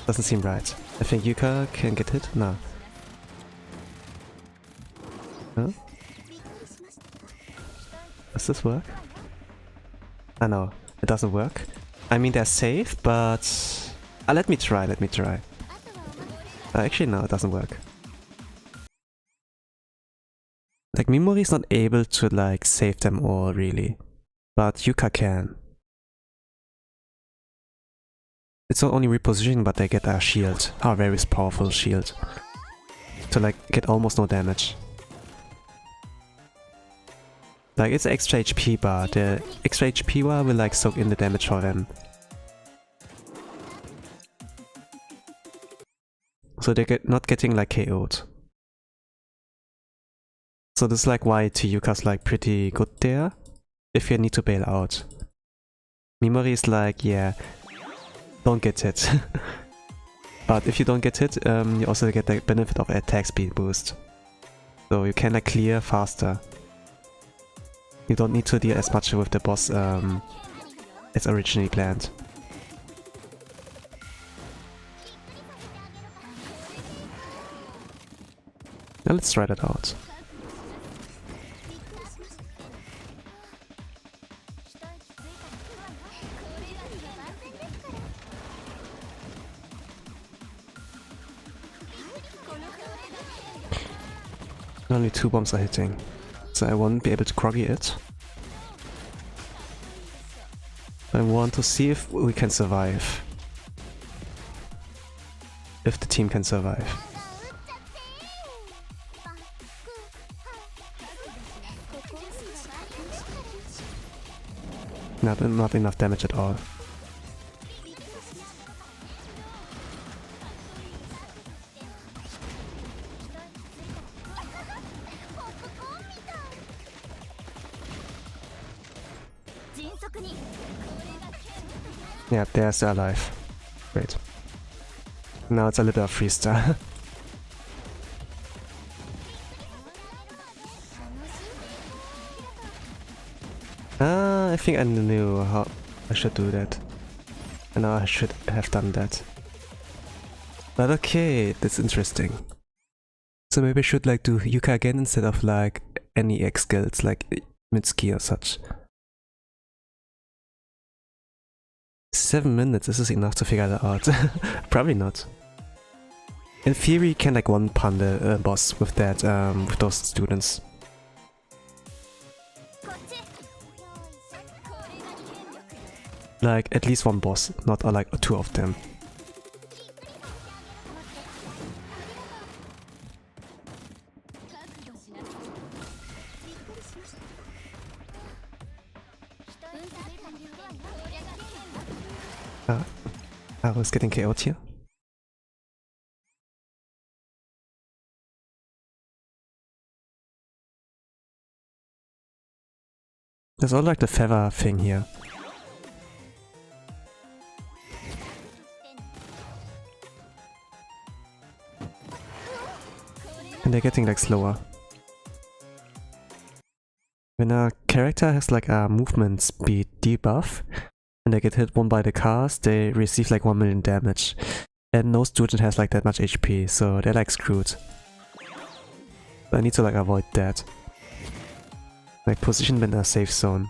Doesn't seem right. I think Yuka can get hit? No. Huh? Does this work? Ah no, it doesn't work. I mean they're safe, but... let me try. Actually no, it doesn't work. Like, Mimori is not able to, like, save them all, really. But Yuka can. It's not only repositioning, but they get a shield. A very powerful shield. To, like, get almost no damage. Like, it's an extra HP bar. The extra HP bar will, like, soak in the damage for them. So they're not getting, like, KO'd. So this is like why Tiyuka's like pretty good there, if you need to bail out. Mimori is like, yeah, don't get hit. But if you don't get hit, you also get the benefit of attack speed boost. So you can like clear faster. You don't need to deal as much with the boss as originally planned. Now let's try that out. Only 2 bombs are hitting, so I won't be able to groggy it. I want to see if we can survive. If the team can survive. Not enough damage at all. Yeah, they're still alive. Great. Now it's a little freestyle. I think I knew how I should do that. I know I should have done that. But okay, that's interesting. So maybe I should like do Yuka again instead of like any X skills like Mitsuki or such. 7 minutes, is this enough to figure that out? Probably not. In theory, you can like one-pun the boss with that, with those students. Like at least one boss, not like 2 of them. I was getting KO'd here. There's all like the feather thing here. And they're getting like slower. When a character has like a movement speed debuff and they get hit one by the cars, they receive like 1 million damage. And no student has like that much HP, so they're like screwed. I need to like avoid that. Like position them in a safe zone.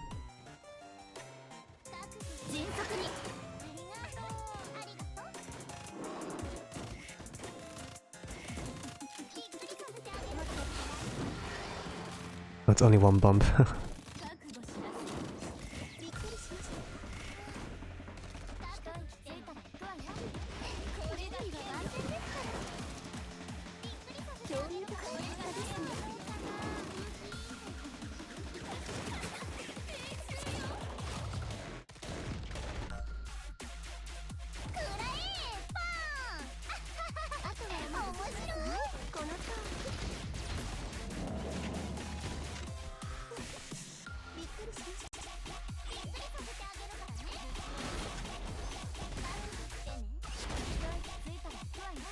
That's only one bump.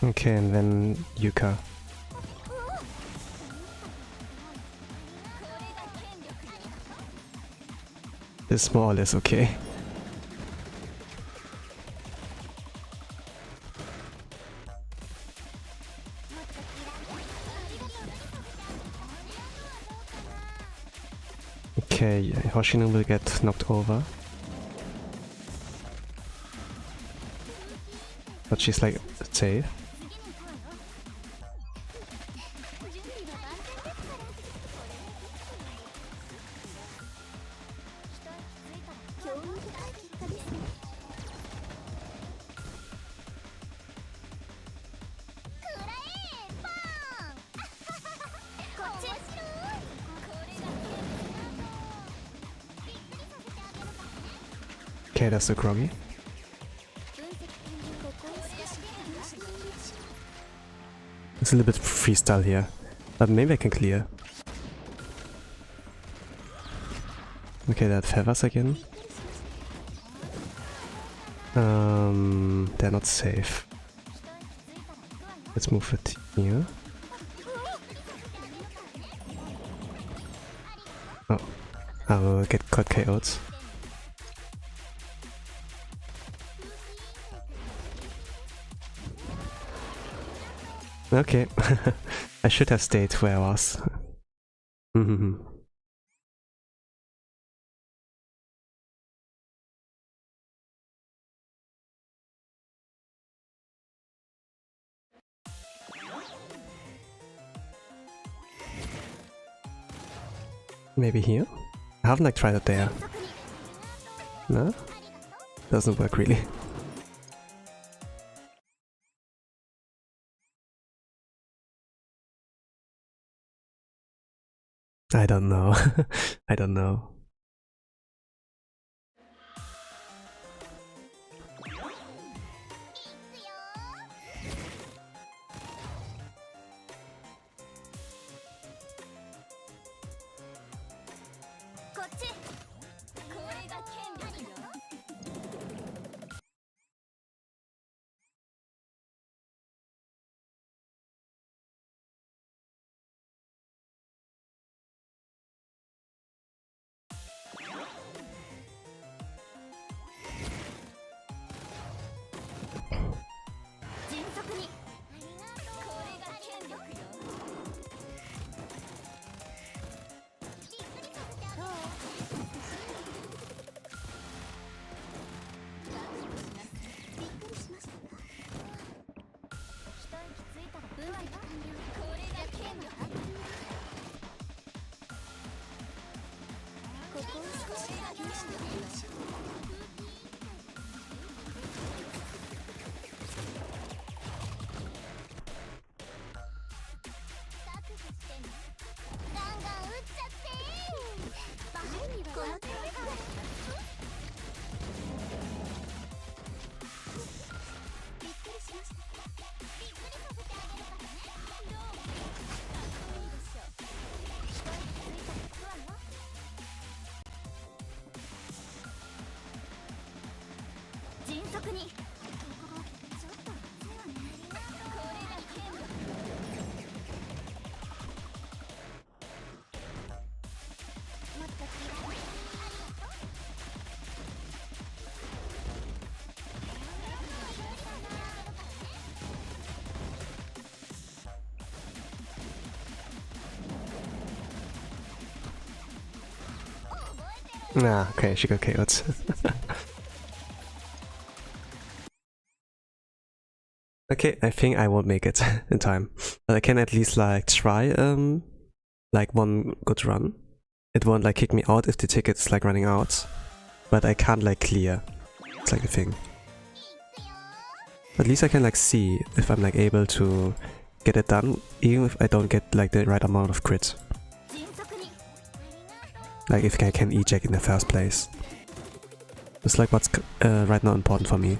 Okay, and then Yuka. This is more or less okay. Okay, Hoshino will get knocked over. But she's like safe. Okay, that's the groggy. It's a little bit freestyle here, but maybe I can clear. Okay, that feathers again. They're not safe. Let's move it here. Oh, I will get caught KO'd. Okay, I should have stayed where I was. Maybe here? I haven't like tried it there. No? Doesn't work really. I don't know. I don't know. Nah, okay, she got KO'd. Okay, I think I won't make it in time. But I can at least like try like one good run. It won't like kick me out if the ticket's like running out. But I can't like clear. It's like a thing. At least I can like see if I'm like able to get it done, even if I don't get like the right amount of crit. Like if I can eject in the first place. It's like what's right now important for me.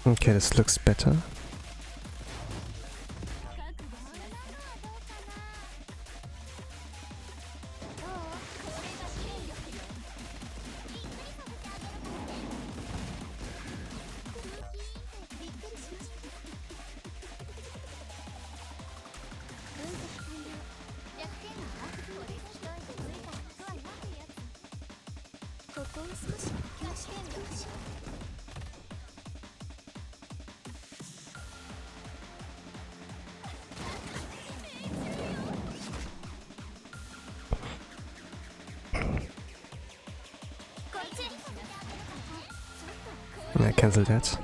Okay, this looks better. I cancel that.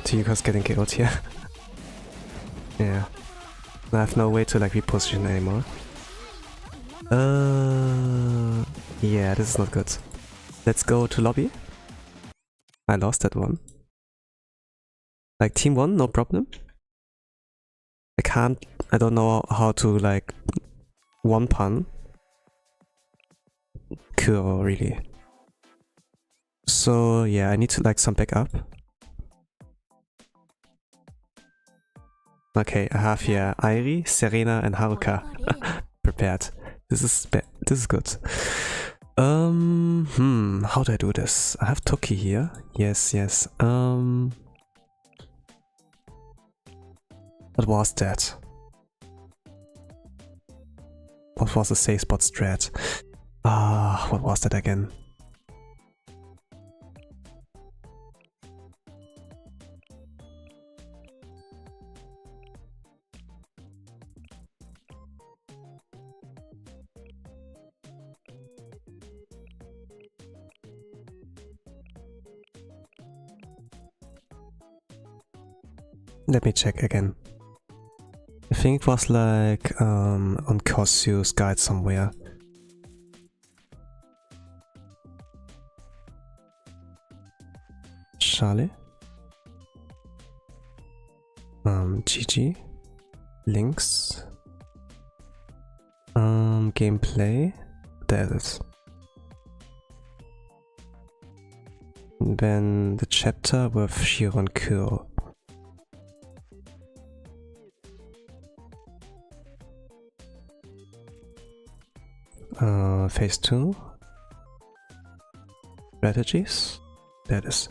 Tiyuka's getting killed here. Yeah. I have no way to like reposition anymore. Yeah, this is not good. Let's go to lobby. I lost that one. Like team 1, no problem. I don't know how to like one pun Kuro really. So yeah, I need to like some backup. Okay, I have here Airi, Serena and Haruka prepared. This is good. How do I do this? I have Toki here. Yes. What was that? What was the safe spot strat? What was that again? Let me check again. I think it was like on Kosu's guide somewhere. Charlie. GG. Links. Gameplay. There it is. And then the chapter with Shiro&Kuro. Phase 2. Strategies. There it is.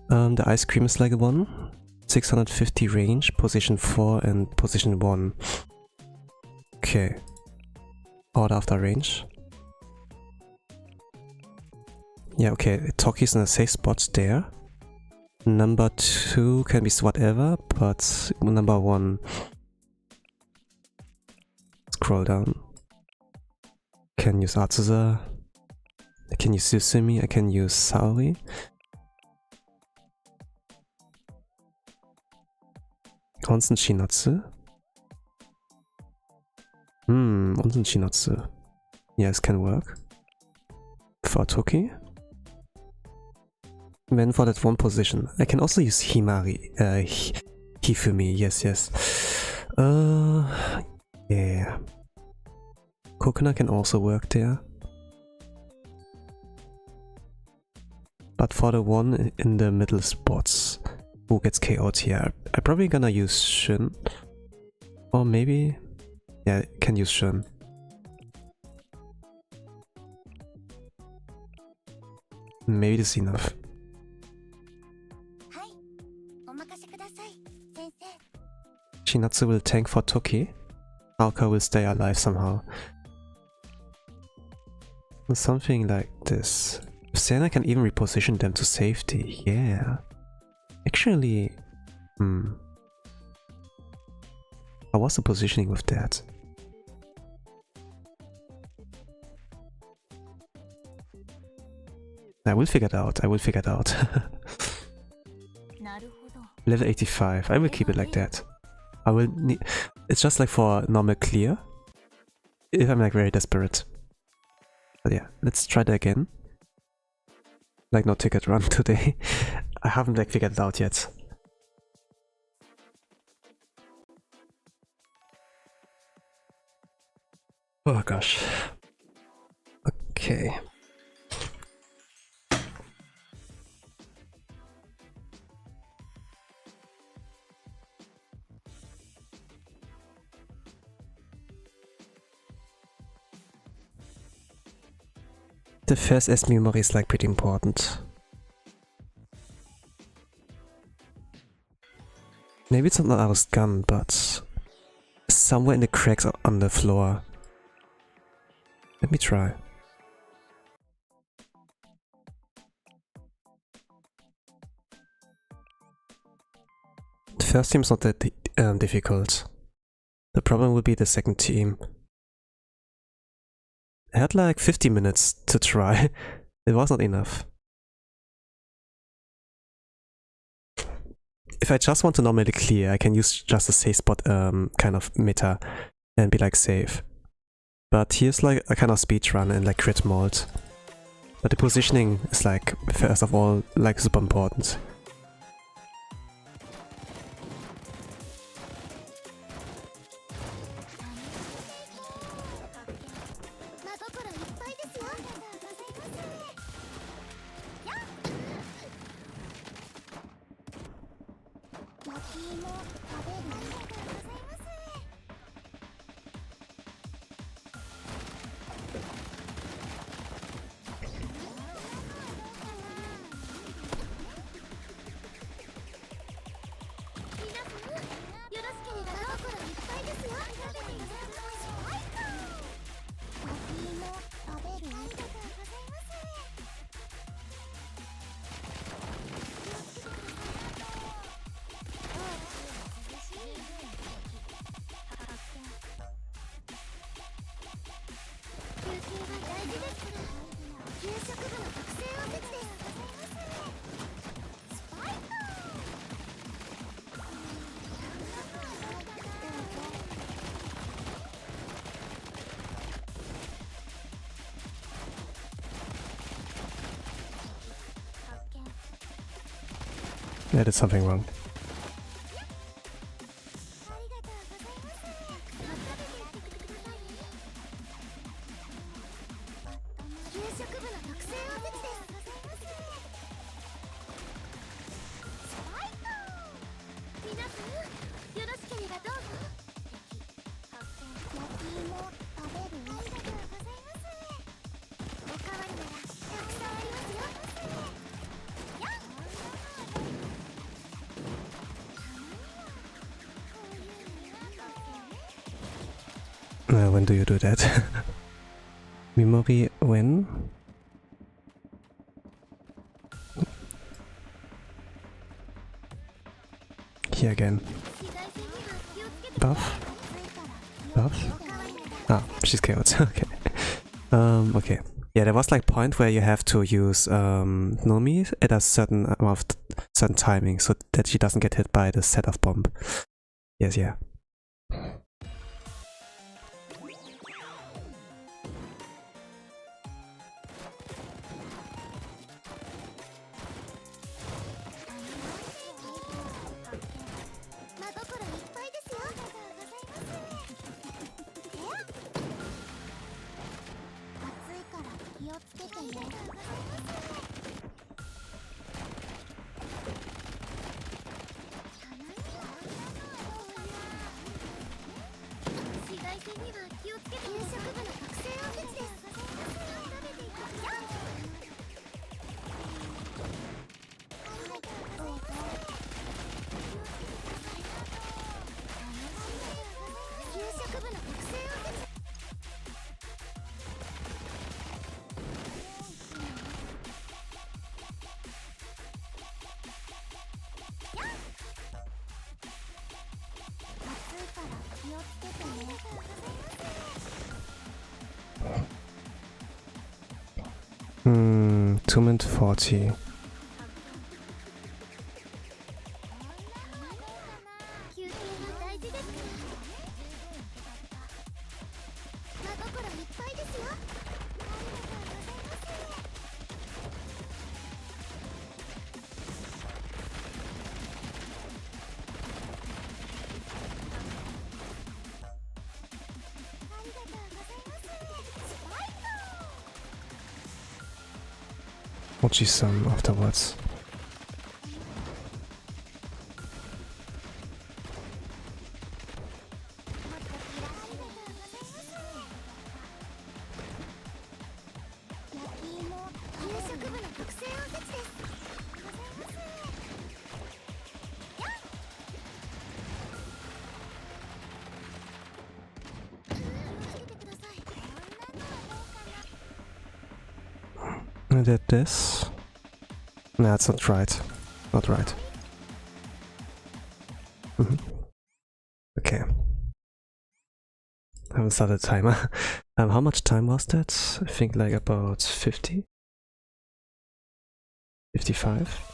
The ice cream is like a 1. 650 range, position 4 and position 1. Okay. Order after range. Yeah, okay. Toki's in a safe spot there. Number 2 can be whatever, but number 1... Scroll down. Can use Atsuza. I can use Susumi, I can use Saori. Onsen Shinatsu. Onsen Shinatsu. Yes, can work. For Toki. Then for that one position. I can also use Himari. Hifumi, yes. Yeah. Kokuna can also work there. But for the one in the middle spots, who gets KO'd here, I'm probably gonna use Shun. Or maybe... yeah, I can use Shun. Maybe this is enough. Shinatsu will tank for Toki. Aoka will stay alive somehow. Something like this. Sena can even reposition them to safety, yeah. Actually... How was the positioning with that? I will figure it out, Level 85, I will keep it like that. I will need... It's just like for normal clear. If I'm like very desperate. But yeah, let's try that again. Like no ticket run today. I haven't like figured it out yet. Oh gosh. Okay. The first S memory is like pretty important. Maybe it's not Ao's gun, but somewhere in the cracks on the floor. Let me try. The first team is not that difficult. The problem will be the second team. I had like 50 minutes to try. It was not enough. If I just want to normally clear, I can use just a safe spot kind of meta and be like safe. But here's like a kind of speedrun and like crit mold. But the positioning is like, first of all, like super important. I did something wrong. When do you do that? Memory when? here again. Buff? Buff? Ah, she's KO'd. Okay. Okay. Yeah, there was like point where you have to use Nomi at a certain amount of certain timing so that she doesn't get hit by the set-off bomb. Yes, yeah. Torment 40. Ochi-san afterwards. I did this. No, that's not right. Not right. Okay. I haven't started a timer. How much time was that? I think like about 50? 55?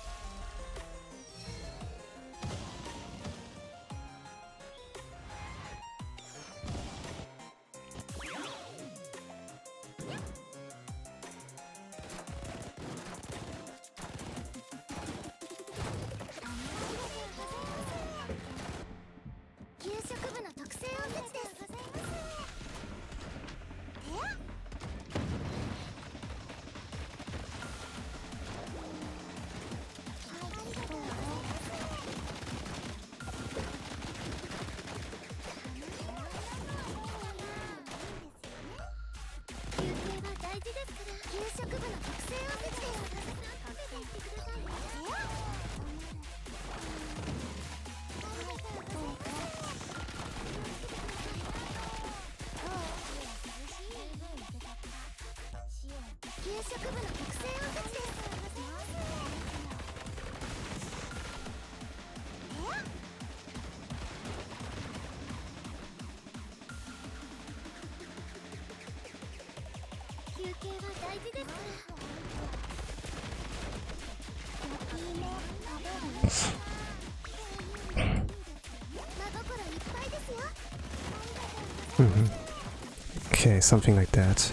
Okay, something like that.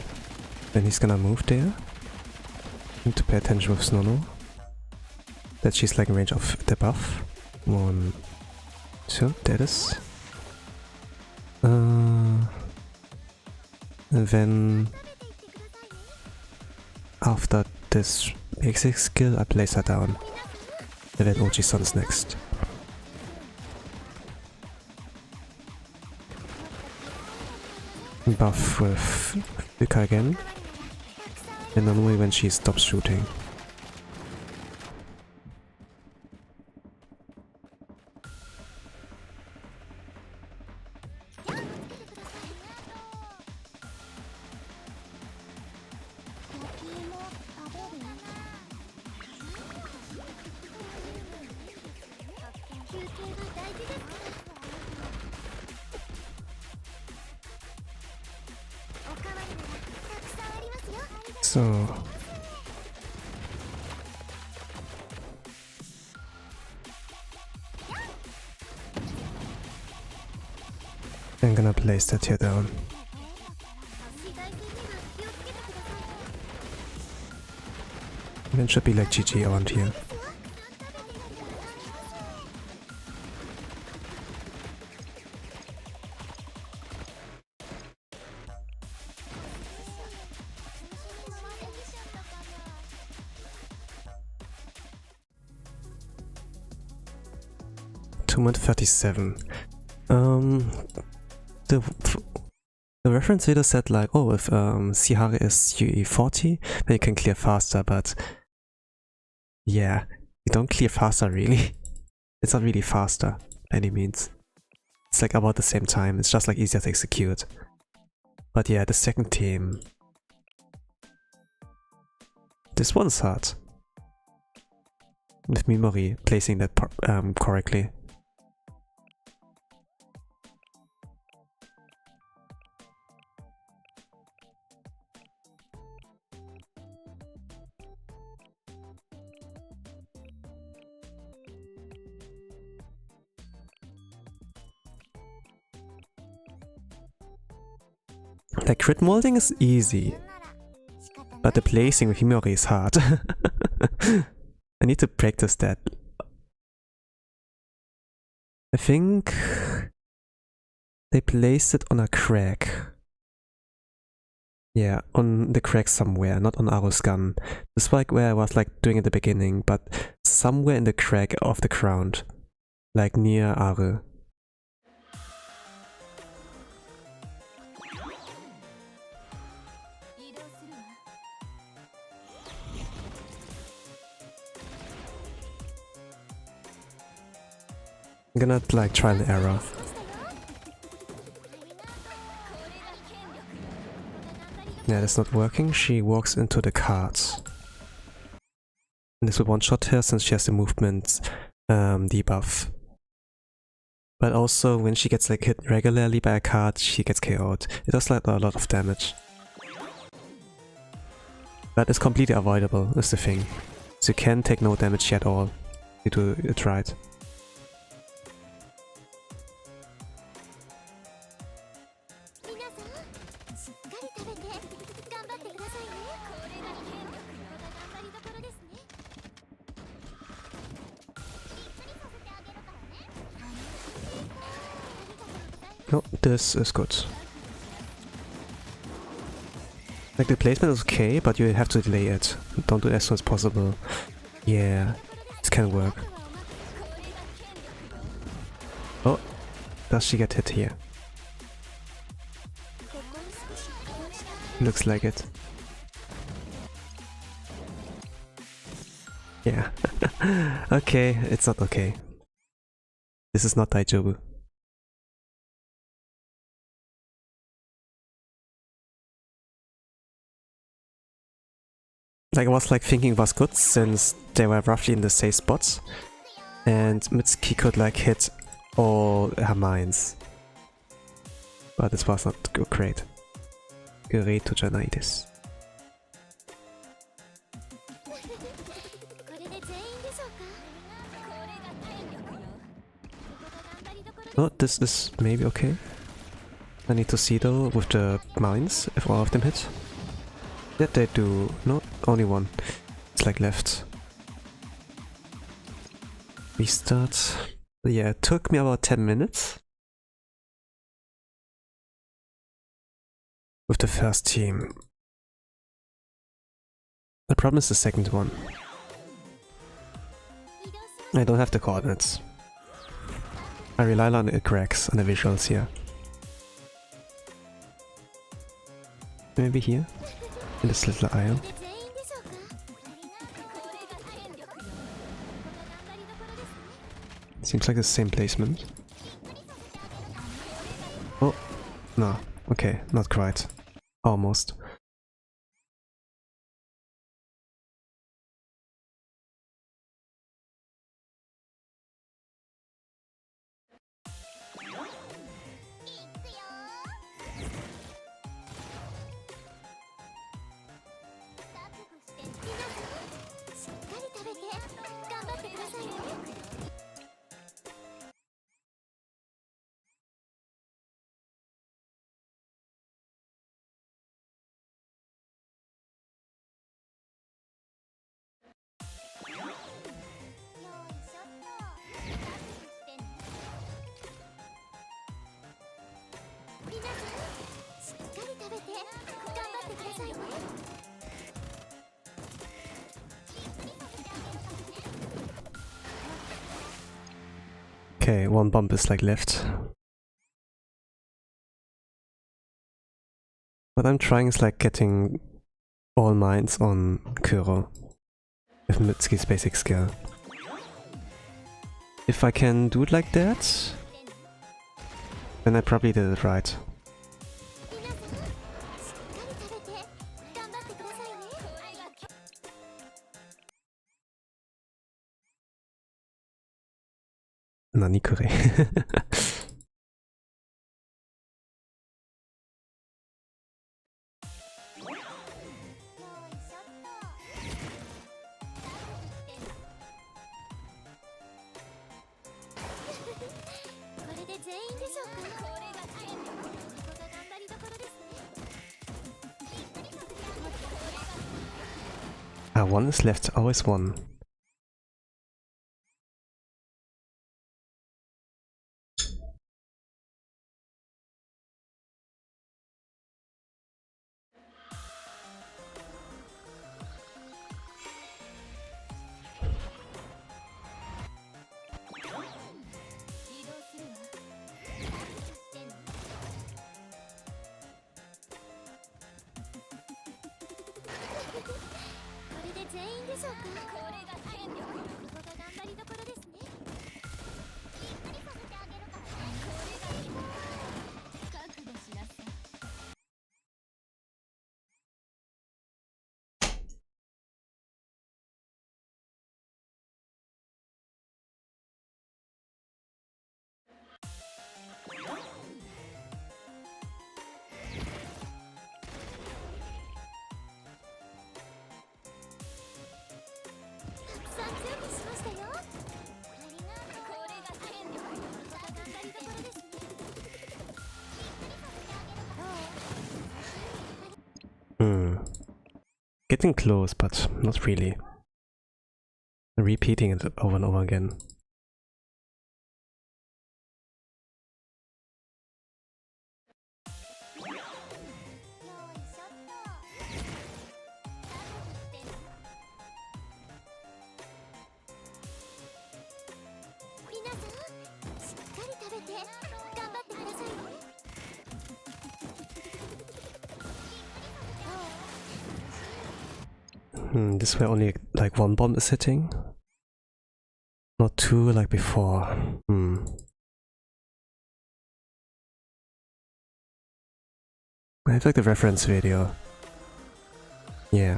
Then he's gonna move there. Need to pay attention with Snono. That she's like in range of the buff. 1, 2, there it is. And then after this basic skill, I place her down. And then Ochi-san's next. Buff with Vika again. And normally when she stops shooting. So. I'm gonna place that here down. And it should be like GG around here. $237. The reference video said like, oh, if Sihari is UE 40, then you can clear faster, but yeah, you don't clear faster really. It's not really faster by any means. It's like about the same time, it's just like easier to execute. But yeah, the second team. This one's hard. With Mimori placing that correctly. Like crit molding is easy, but the placing with Himori is hard. I need to practice that. I think they placed it on a crack. Yeah, on the crack somewhere, not on Aru's gun. This was like where I was like doing at the beginning, but somewhere in the crack of the ground, like near Aru. I'm gonna like try and error. Yeah, that's not working. She walks into the cards. And this will one-shot her since she has the movement debuff. But also when she gets like hit regularly by a card, she gets KO'd. It does like a lot of damage. But it's completely avoidable, is the thing. So you can take no damage at all. You do it right. No, this is good. Like the placement is okay, but you have to delay it. Don't do it as soon as possible. Yeah, this can work. Oh, does she get hit here? Looks like it. Yeah. Okay, it's not okay. This is not Daijobu. Like I was like thinking it was good since they were roughly in the same spots and Mitsuki could like hit all her mines. But this was not great. Great to Janaitis. Oh, this is maybe okay. I need to see though with the mines if all of them hit. Yeah, they do. No, only one. It's like left. Restart. Yeah, it took me about 10 minutes. With the first team. The problem is the second one. I don't have the coordinates. I rely on the cracks and the visuals here. Maybe here? In this little aisle. Seems like the same placement. Oh, no. Okay, not quite. Almost. Okay, one bump is like left. What I'm trying is like getting all mines on Kuro with Mitsuki's basic skill. If I can do it like that, then I probably did it right. Nanikure. One is left, always one. Getting close, but not really. Repeating it over and over again. This way only like one bomb is hitting. Not two like before. I have like the reference video. Yeah.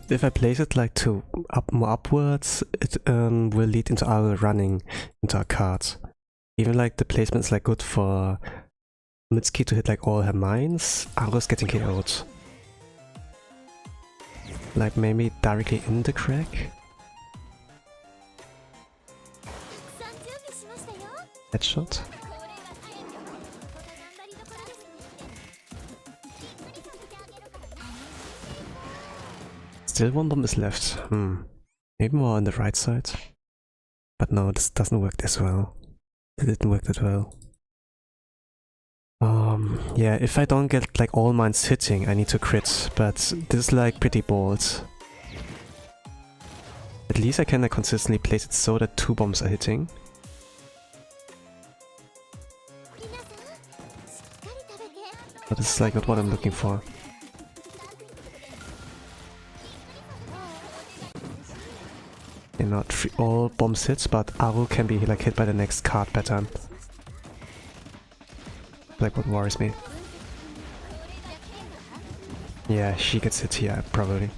If I place it like more upwards, it will lead into our running into our cards. Even like the placement is like good for Mitsuki to hit like all her mines, Aru's getting KO'd. Like maybe directly in the crack. Headshot. Still one bomb is left. Maybe more on the right side. But no, this doesn't work this well. It didn't work that well. Yeah, if I don't get like all mines hitting, I need to crit, but this is like pretty bold. At least I can like consistently place it so that two bombs are hitting. But this is like not what I'm looking for. Not all bombs hits, but Aru can be like hit by the next card pattern. Like what worries me. Yeah, she gets hit here, probably.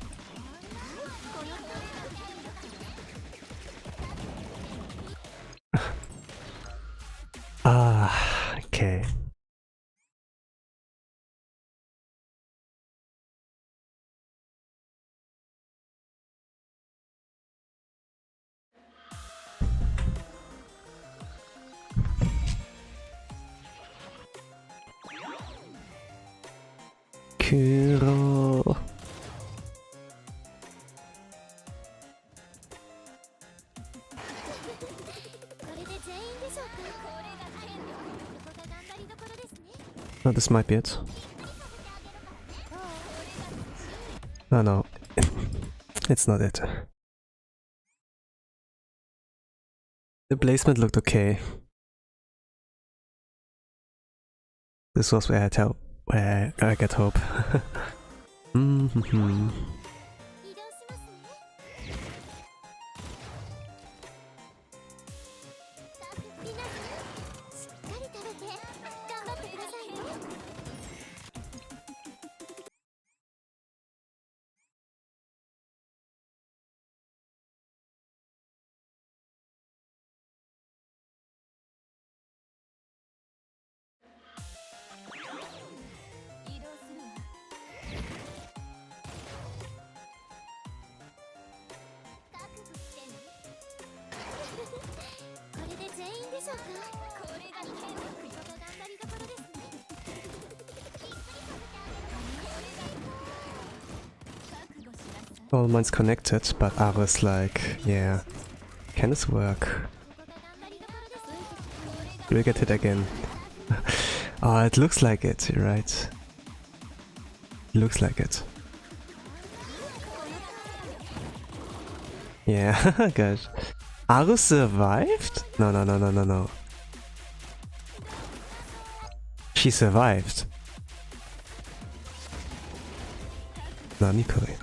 Okay. Kuro. Oh, this might be it. Oh no, it's not it. The placement looked okay. This was where I get hope. Well, mine's connected, but Ara's like, yeah, can this work? We'll get hit again. Oh, it looks like it, right? Looks like it. Yeah, gosh. Aru survived? No. She survived. Nanikoi.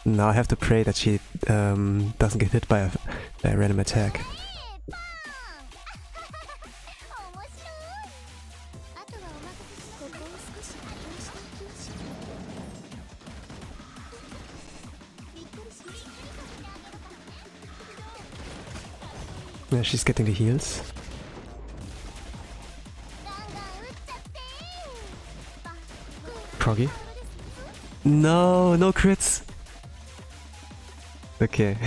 Now I have to pray that she doesn't get hit by a random attack. Yeah, she's getting the heals. Proggy. No crits. Okay.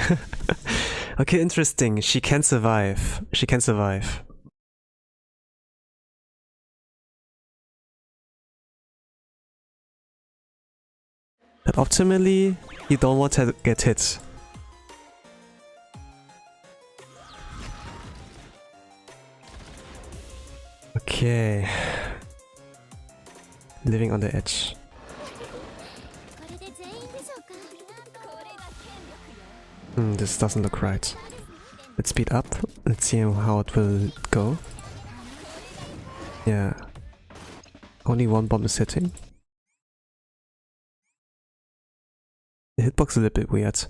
Okay, interesting. She can survive. But optimally, you don't want to get hit. Okay. Living on the edge. This doesn't look right. Let's speed up. Let's see how it will go. Yeah. Only one bomb is hitting. The hitbox is a little bit weird.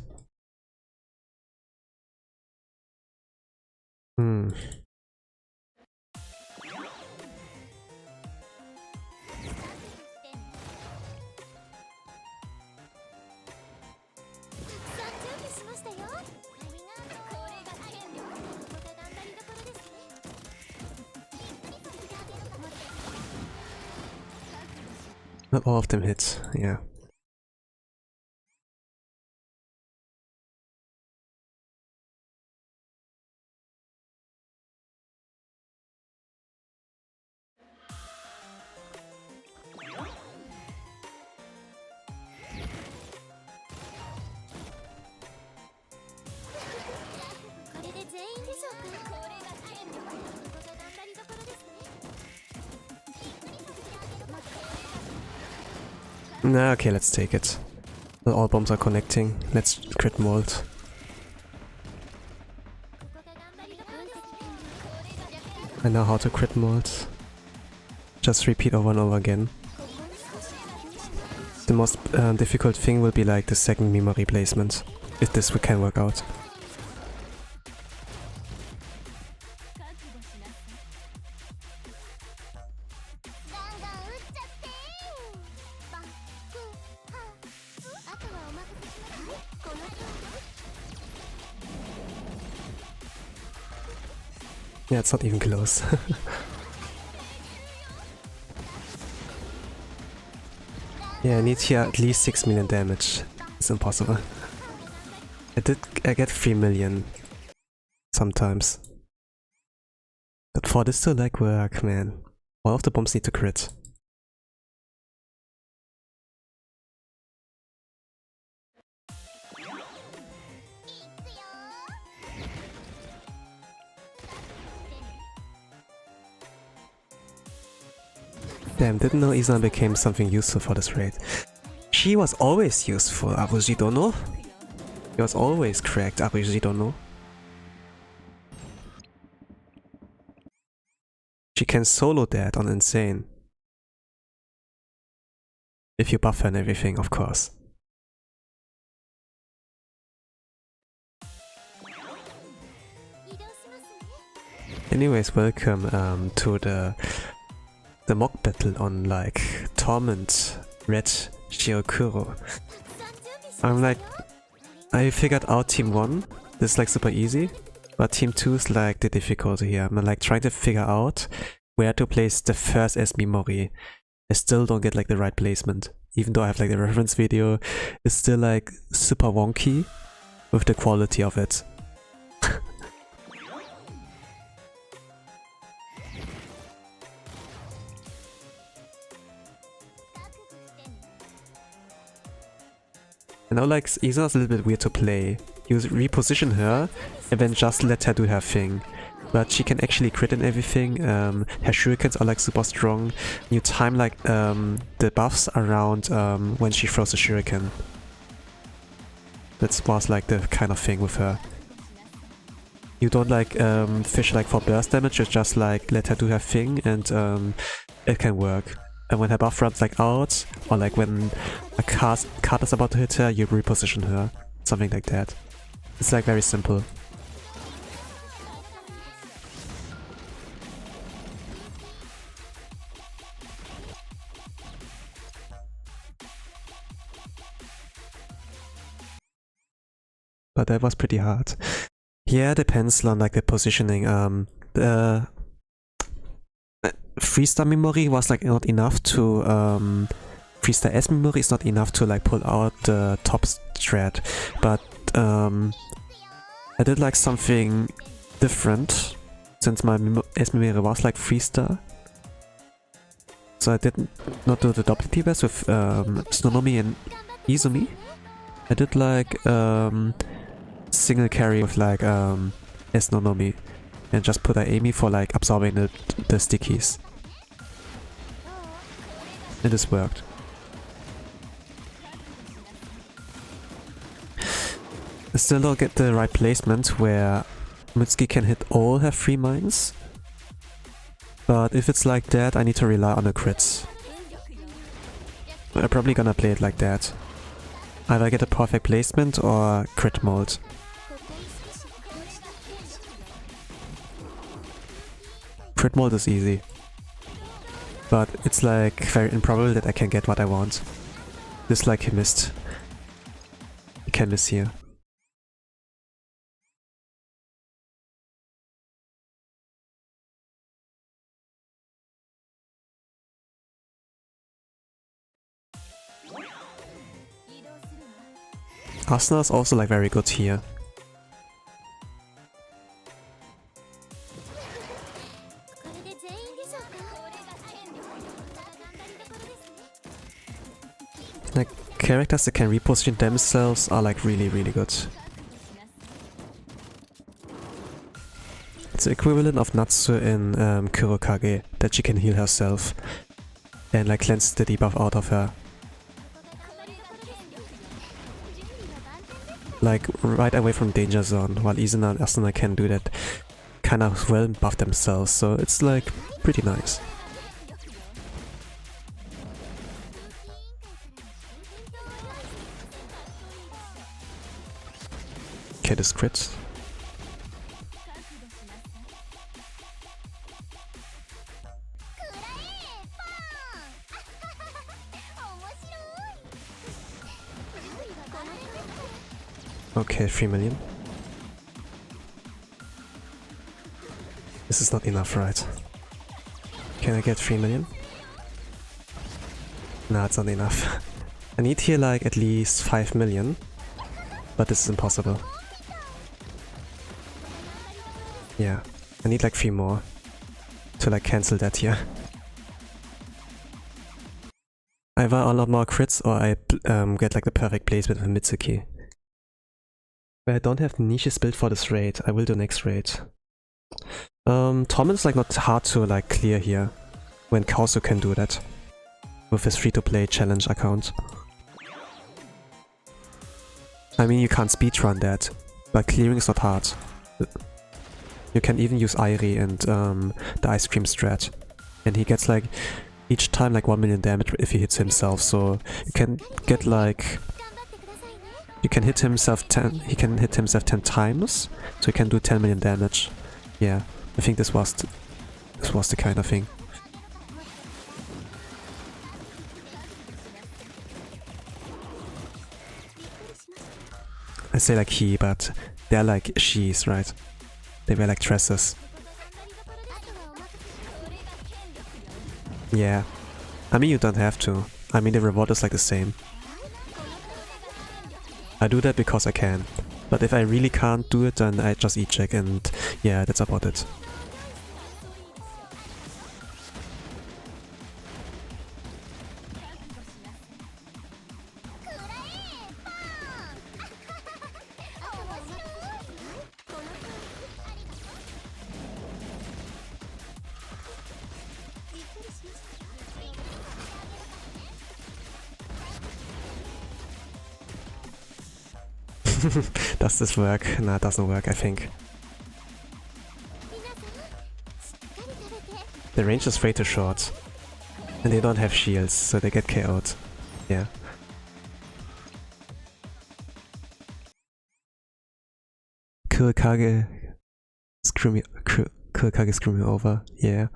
Not all of them hit, yeah. Nah, okay, let's take it. Not all bombs are connecting. Let's crit mold. I know how to crit mold. Just repeat over and over again. The most difficult thing will be like the second Mima replacement, if this can work out. Yeah, it's not even close. Yeah, I need here at least 6 million damage. It's impossible. I get 3 million sometimes. But for this to like work, man, all of the bombs need to crit. Damn, didn't know Izan became something useful for this raid. She was always useful, Abuji Dono. She was always correct, Abuji Dono. She can solo that on Insane. If you buff her and everything, of course. Anyways, welcome to the mock battle on like Torment, Red, Shiro&Kuro. I figured out team 1, this is like super easy, but team 2 is like the difficulty here. I'm like trying to figure out where to place the first S-memory. I still don't get like the right placement. Even though I have like the reference video, it's still like super wonky with the quality of it. I know like Isa's a little bit weird to play. You reposition her and then just let her do her thing. But she can actually crit and everything. Her shurikens are like super strong. You time like the buffs around when she throws a shuriken. That was like the kind of thing with her. You don't like fish like for burst damage, you just like let her do her thing and it can work. And when her buff runs like out, or like when a card is about to hit her, you reposition her. Something like that. It's like very simple. But that was pretty hard. Yeah, depends on like the positioning. The 3-star memory was like not enough to 3-star S memory is not enough to like pull out the top strat, but I did like something different since my S memory was like 3-star. So I did not do the double T-Best with Tsunonomi and Izumi. I did like single carry with like S-Nonomi and just put a Amy for like absorbing the stickies. And this worked. I still don't get the right placement where Mitsuki can hit all her 3 mines. But if it's like that, I need to rely on the crits. I'm probably gonna play it like that. Either get a perfect placement or crit mode. Crit mode is easy. But it's like very improbable that I can get what I want. Just like he missed. He can miss here. Asuna is also like very good here. Like characters that can reposition themselves are like really good. It's the equivalent of Natsu in Kurokage, that she can heal herself and like cleanse the debuff out of her. Like right away from danger zone, while Izuna and Asuna can do that kind of well buff themselves, so it's like pretty nice. Okay, this crit. Okay, 3 million. This is not enough, right? Can I get 3 million? Nah, it's not enough. I need here like at least 5 million. But this is impossible. Yeah, I need like 3 more to like cancel that here. Either a lot more crits or I get like the perfect placement with Mitsuki. But I don't have niches built for this raid. I will do next raid. Torment is like not hard to like clear here. when Kausu can do that with his free-to-play challenge account. I mean, you can't speedrun that, but clearing is not hard. You can even use Airi and the ice cream strat, and he gets like each time like 1 million damage if he hits himself. So you can get like he can hit himself 10 times, so he can do 10 million damage. Yeah, I think this was the kind of thing. I say like he, but they're like she's, right? They wear like dresses. Yeah. I mean, you don't have to. I mean, the reward is like the same. I do that because I can. But if I really can't do it, then I just eject, and yeah, that's about it. Does this work? Nah, it doesn't work, I think. The range is way too short. And they don't have shields, so they get KO'd. Yeah. Kurokage screw me over, yeah.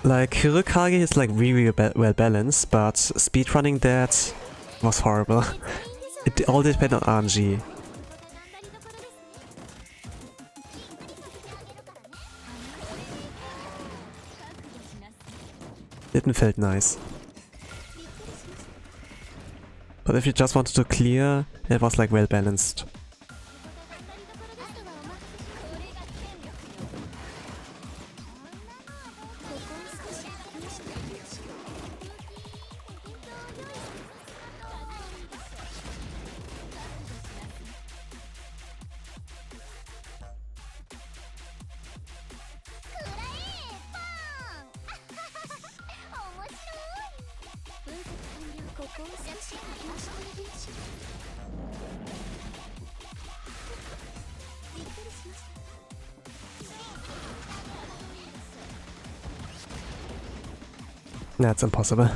Like, Kurokage is like really well balanced, but speedrunning that was horrible. It all depended on RNG. Didn't felt nice. But if you just wanted to clear, it was like well balanced. That's impossible.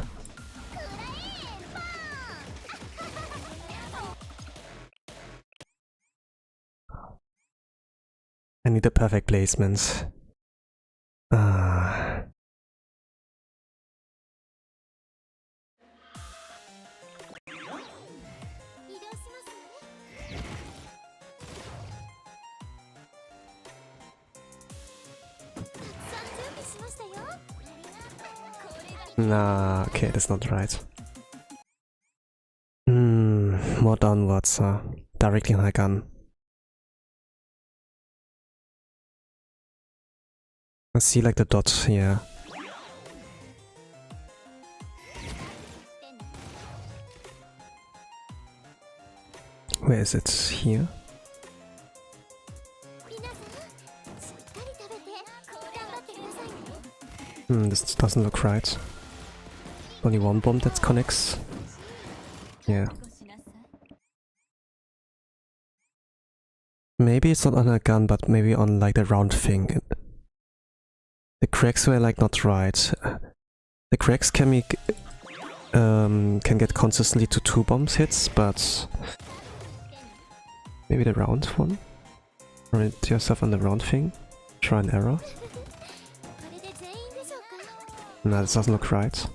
I need a perfect placement. Nah, okay, that's not right. More downwards, directly on her gun. I see like the dot, yeah. Where is it? Here? This doesn't look right. Only one bomb that connects. Yeah. Maybe it's not on a gun, but maybe on like the round thing. The cracks were like not right. The cracks can get consistently to 2 bombs hits, but maybe the round one? Orient yourself on the round thing. Try and error. No, this doesn't look right.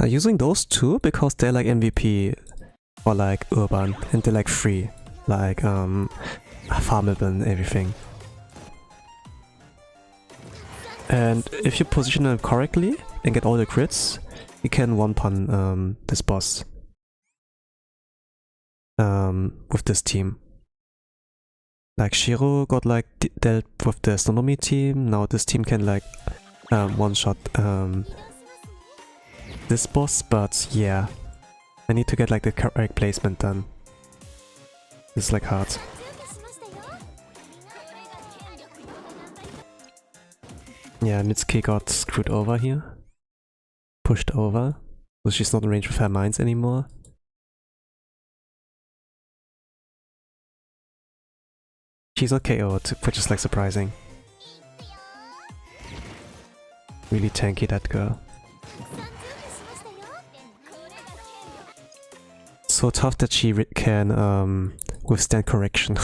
I'm using those two because they're like MVP or like urban and they're like free, like farmable and everything. And if you position them correctly and get all the crits, you can one-pun this boss with this team. Like Shiro got like dealt with the Astronomy team, now this team can like one shot this boss, but yeah, I need to get like the correct placement done. It's like hard. Yeah, Mitsuki got screwed over here. Pushed over. So she's not in range with her mines anymore. She's not KO'd, which is like surprising. Really tanky, that girl. So tough that she can withstand correction.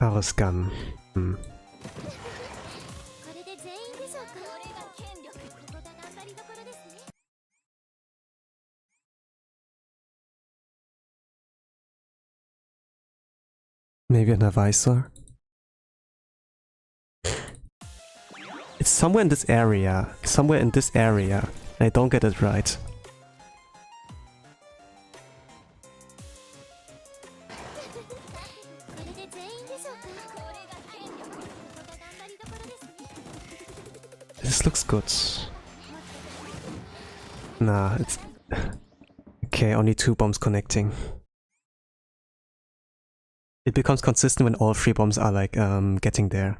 Ares gun. Maybe an advisor. It's somewhere in this area. Somewhere in this area. I don't get it right. This looks good. Nah, it's... Okay, only 2 bombs connecting. It becomes consistent when all 3 bombs are like getting there.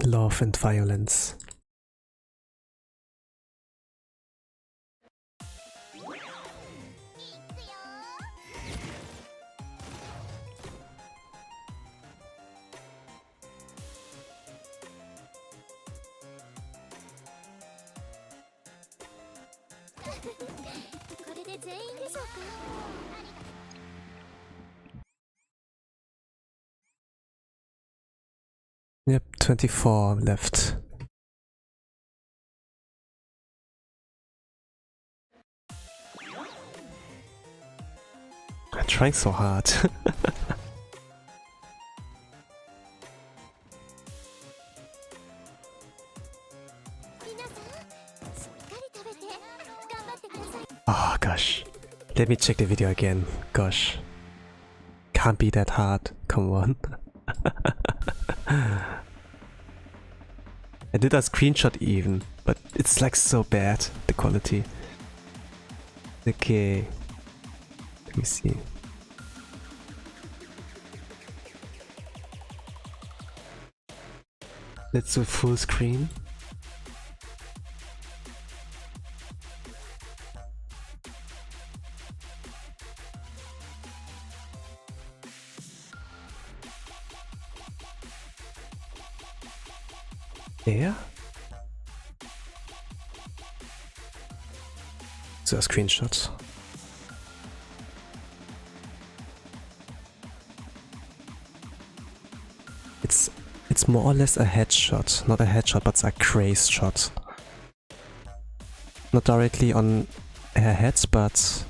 Love and violence. Yep, 24 left. I'm trying so hard. Oh gosh. Let me check the video again. Gosh. Can't be that hard. Come on. I did a screenshot even, but it's like so bad, the quality. Okay. Let me see. Let's do full screen. There? So a screenshot. It's more or less a headshot. Not a headshot, but a craze shot. Not directly on her head, but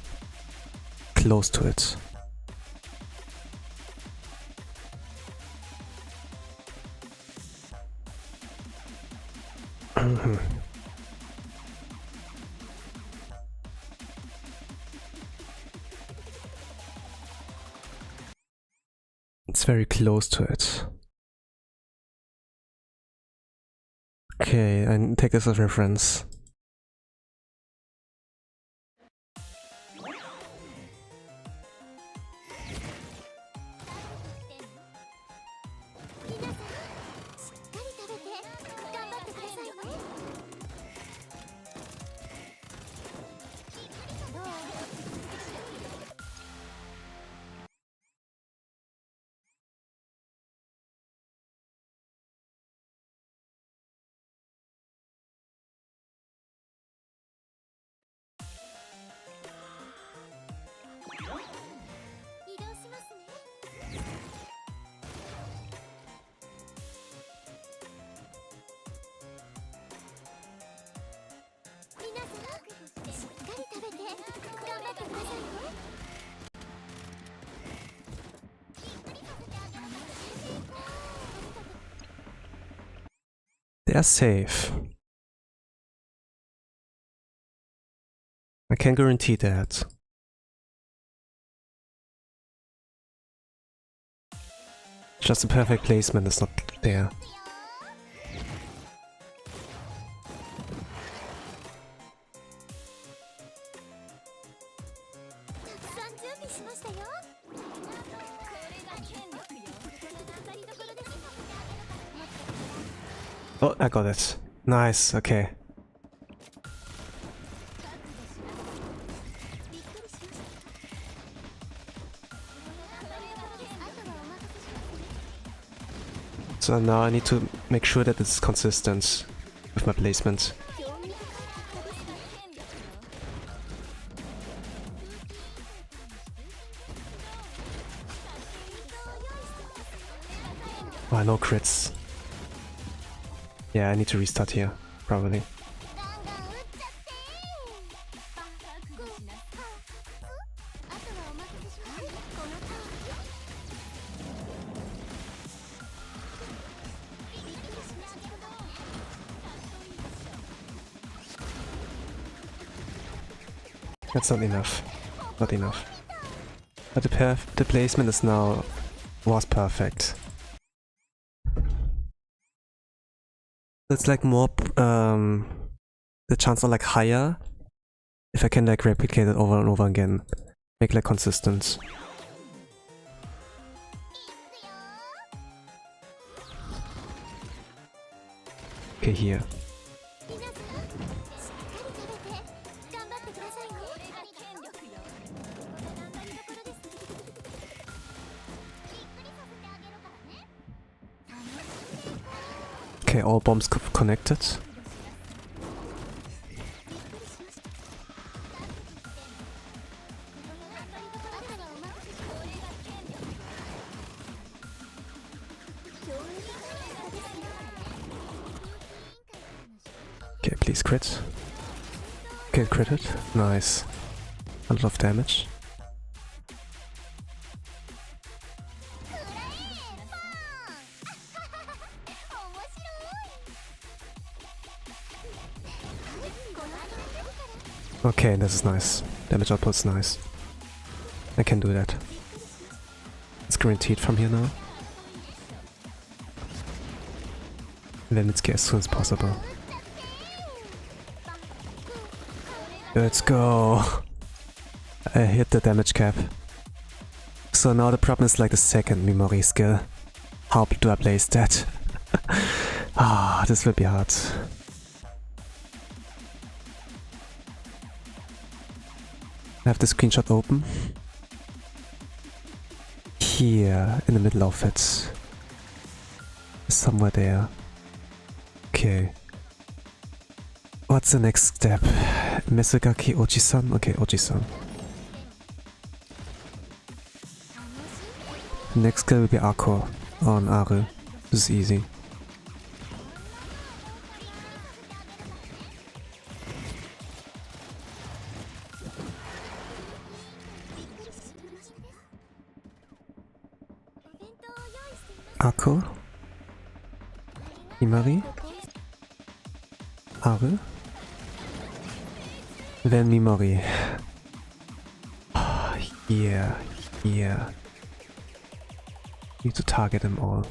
close to it. It's very close to it. Okay, and take this as reference. They are safe. I can guarantee that. Just the perfect placement is not there. Oh, I got it. Nice, okay. So now I need to make sure that it's consistent with my placement. Oh, no crits. Yeah, I need to restart here, probably. That's not enough. Not enough. But the placement is now was perfect. It's like more the chances are like higher if I can like replicate it over and over again. Make like consistent. Okay, here. Okay, all bombs connected. Okay, please crit. Okay, critted. Nice. A lot of damage. Okay, this is nice. Damage output's nice. I can do that. It's guaranteed from here now. And then let's get as soon as possible. Let's go! I hit the damage cap. So now the problem is like the second memory skill. How do I place that? Ah, this will be hard. I have the screenshot open. Here, in the middle of it. Somewhere there. Okay. What's the next step? Mesugaki Oji-san? Okay, Oji-san. Next skill will be Akko on Aru. This is easy. Akko, Himari, Aru, then Mimori. Yeah. Need to target them all.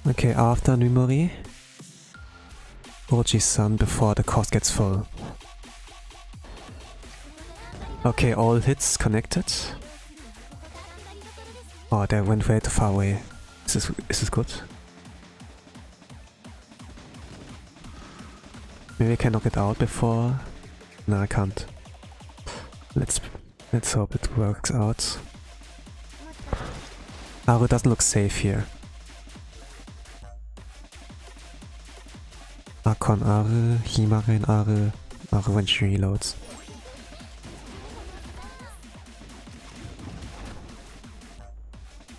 Okay, after Mimori, Oji-san before the cost gets full. Okay, all hits connected. Oh, they went way too far away. Is this good? Maybe I can knock it out before. No, I can't. Let's hope it works out. Aru doesn't look safe here. Akon Aru, Himari Aru when she reloads.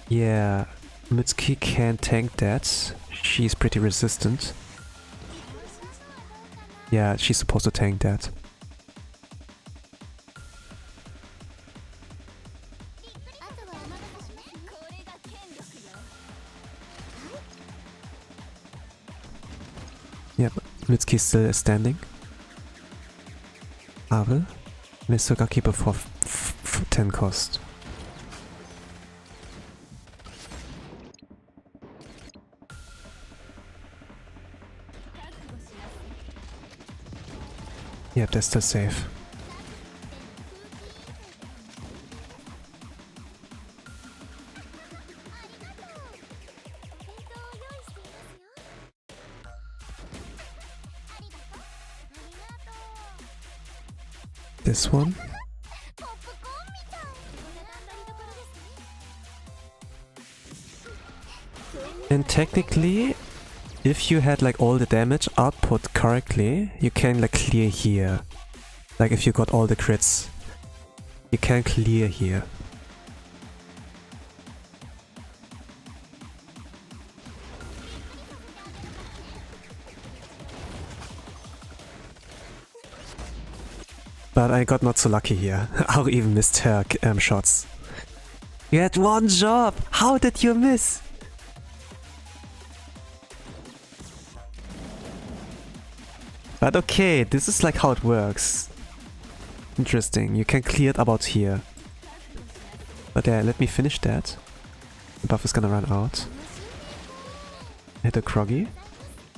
Yeah, Mitsuki can tank that. She's pretty resistant. Yeah, she's supposed to tank that. Mitsuki still standing. Abel. Misugaki before 10 cost. Yep, they're still safe. This one. And technically, if you had like all the damage output correctly, you can like clear here. Like if you got all the crits, you can clear here. But I got not so lucky here. I even missed her shots. You had one job! How did you miss? But okay, this is like how it works. Interesting, you can clear it about here. But yeah, let me finish that. The buff is gonna run out. Hit a Kroggy.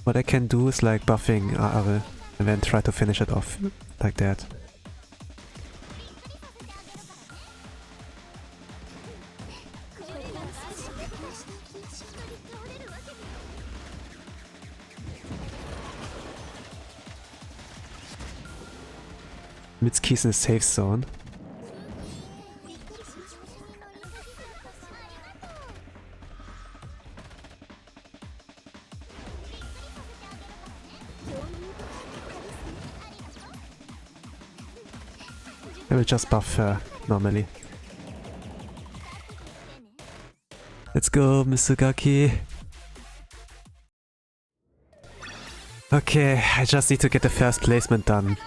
What I can do is like buffing Arve and then try to finish it off like that. Mitsuki's in a safe zone. I will just buff her normally. Let's go, Misugaki. Okay, I just need to get the first placement done.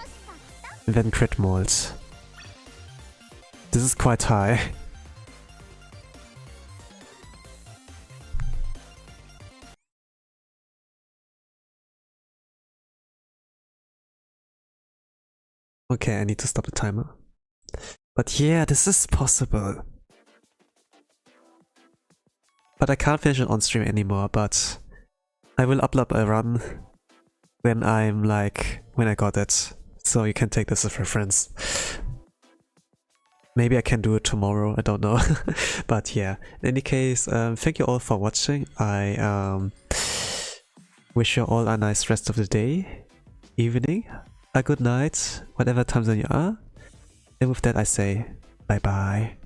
And then crit molds. This is quite high. Okay, I need to stop the timer. But yeah, this is possible. But I can't finish it on stream anymore, but I will upload a run when I'm like, when I got it. So you can take this as reference. Maybe I can do it tomorrow, I don't know. But yeah, in any case, thank you all for watching. I wish you all a nice rest of the day, evening, a good night, whatever time zone you are. And with that I say bye bye.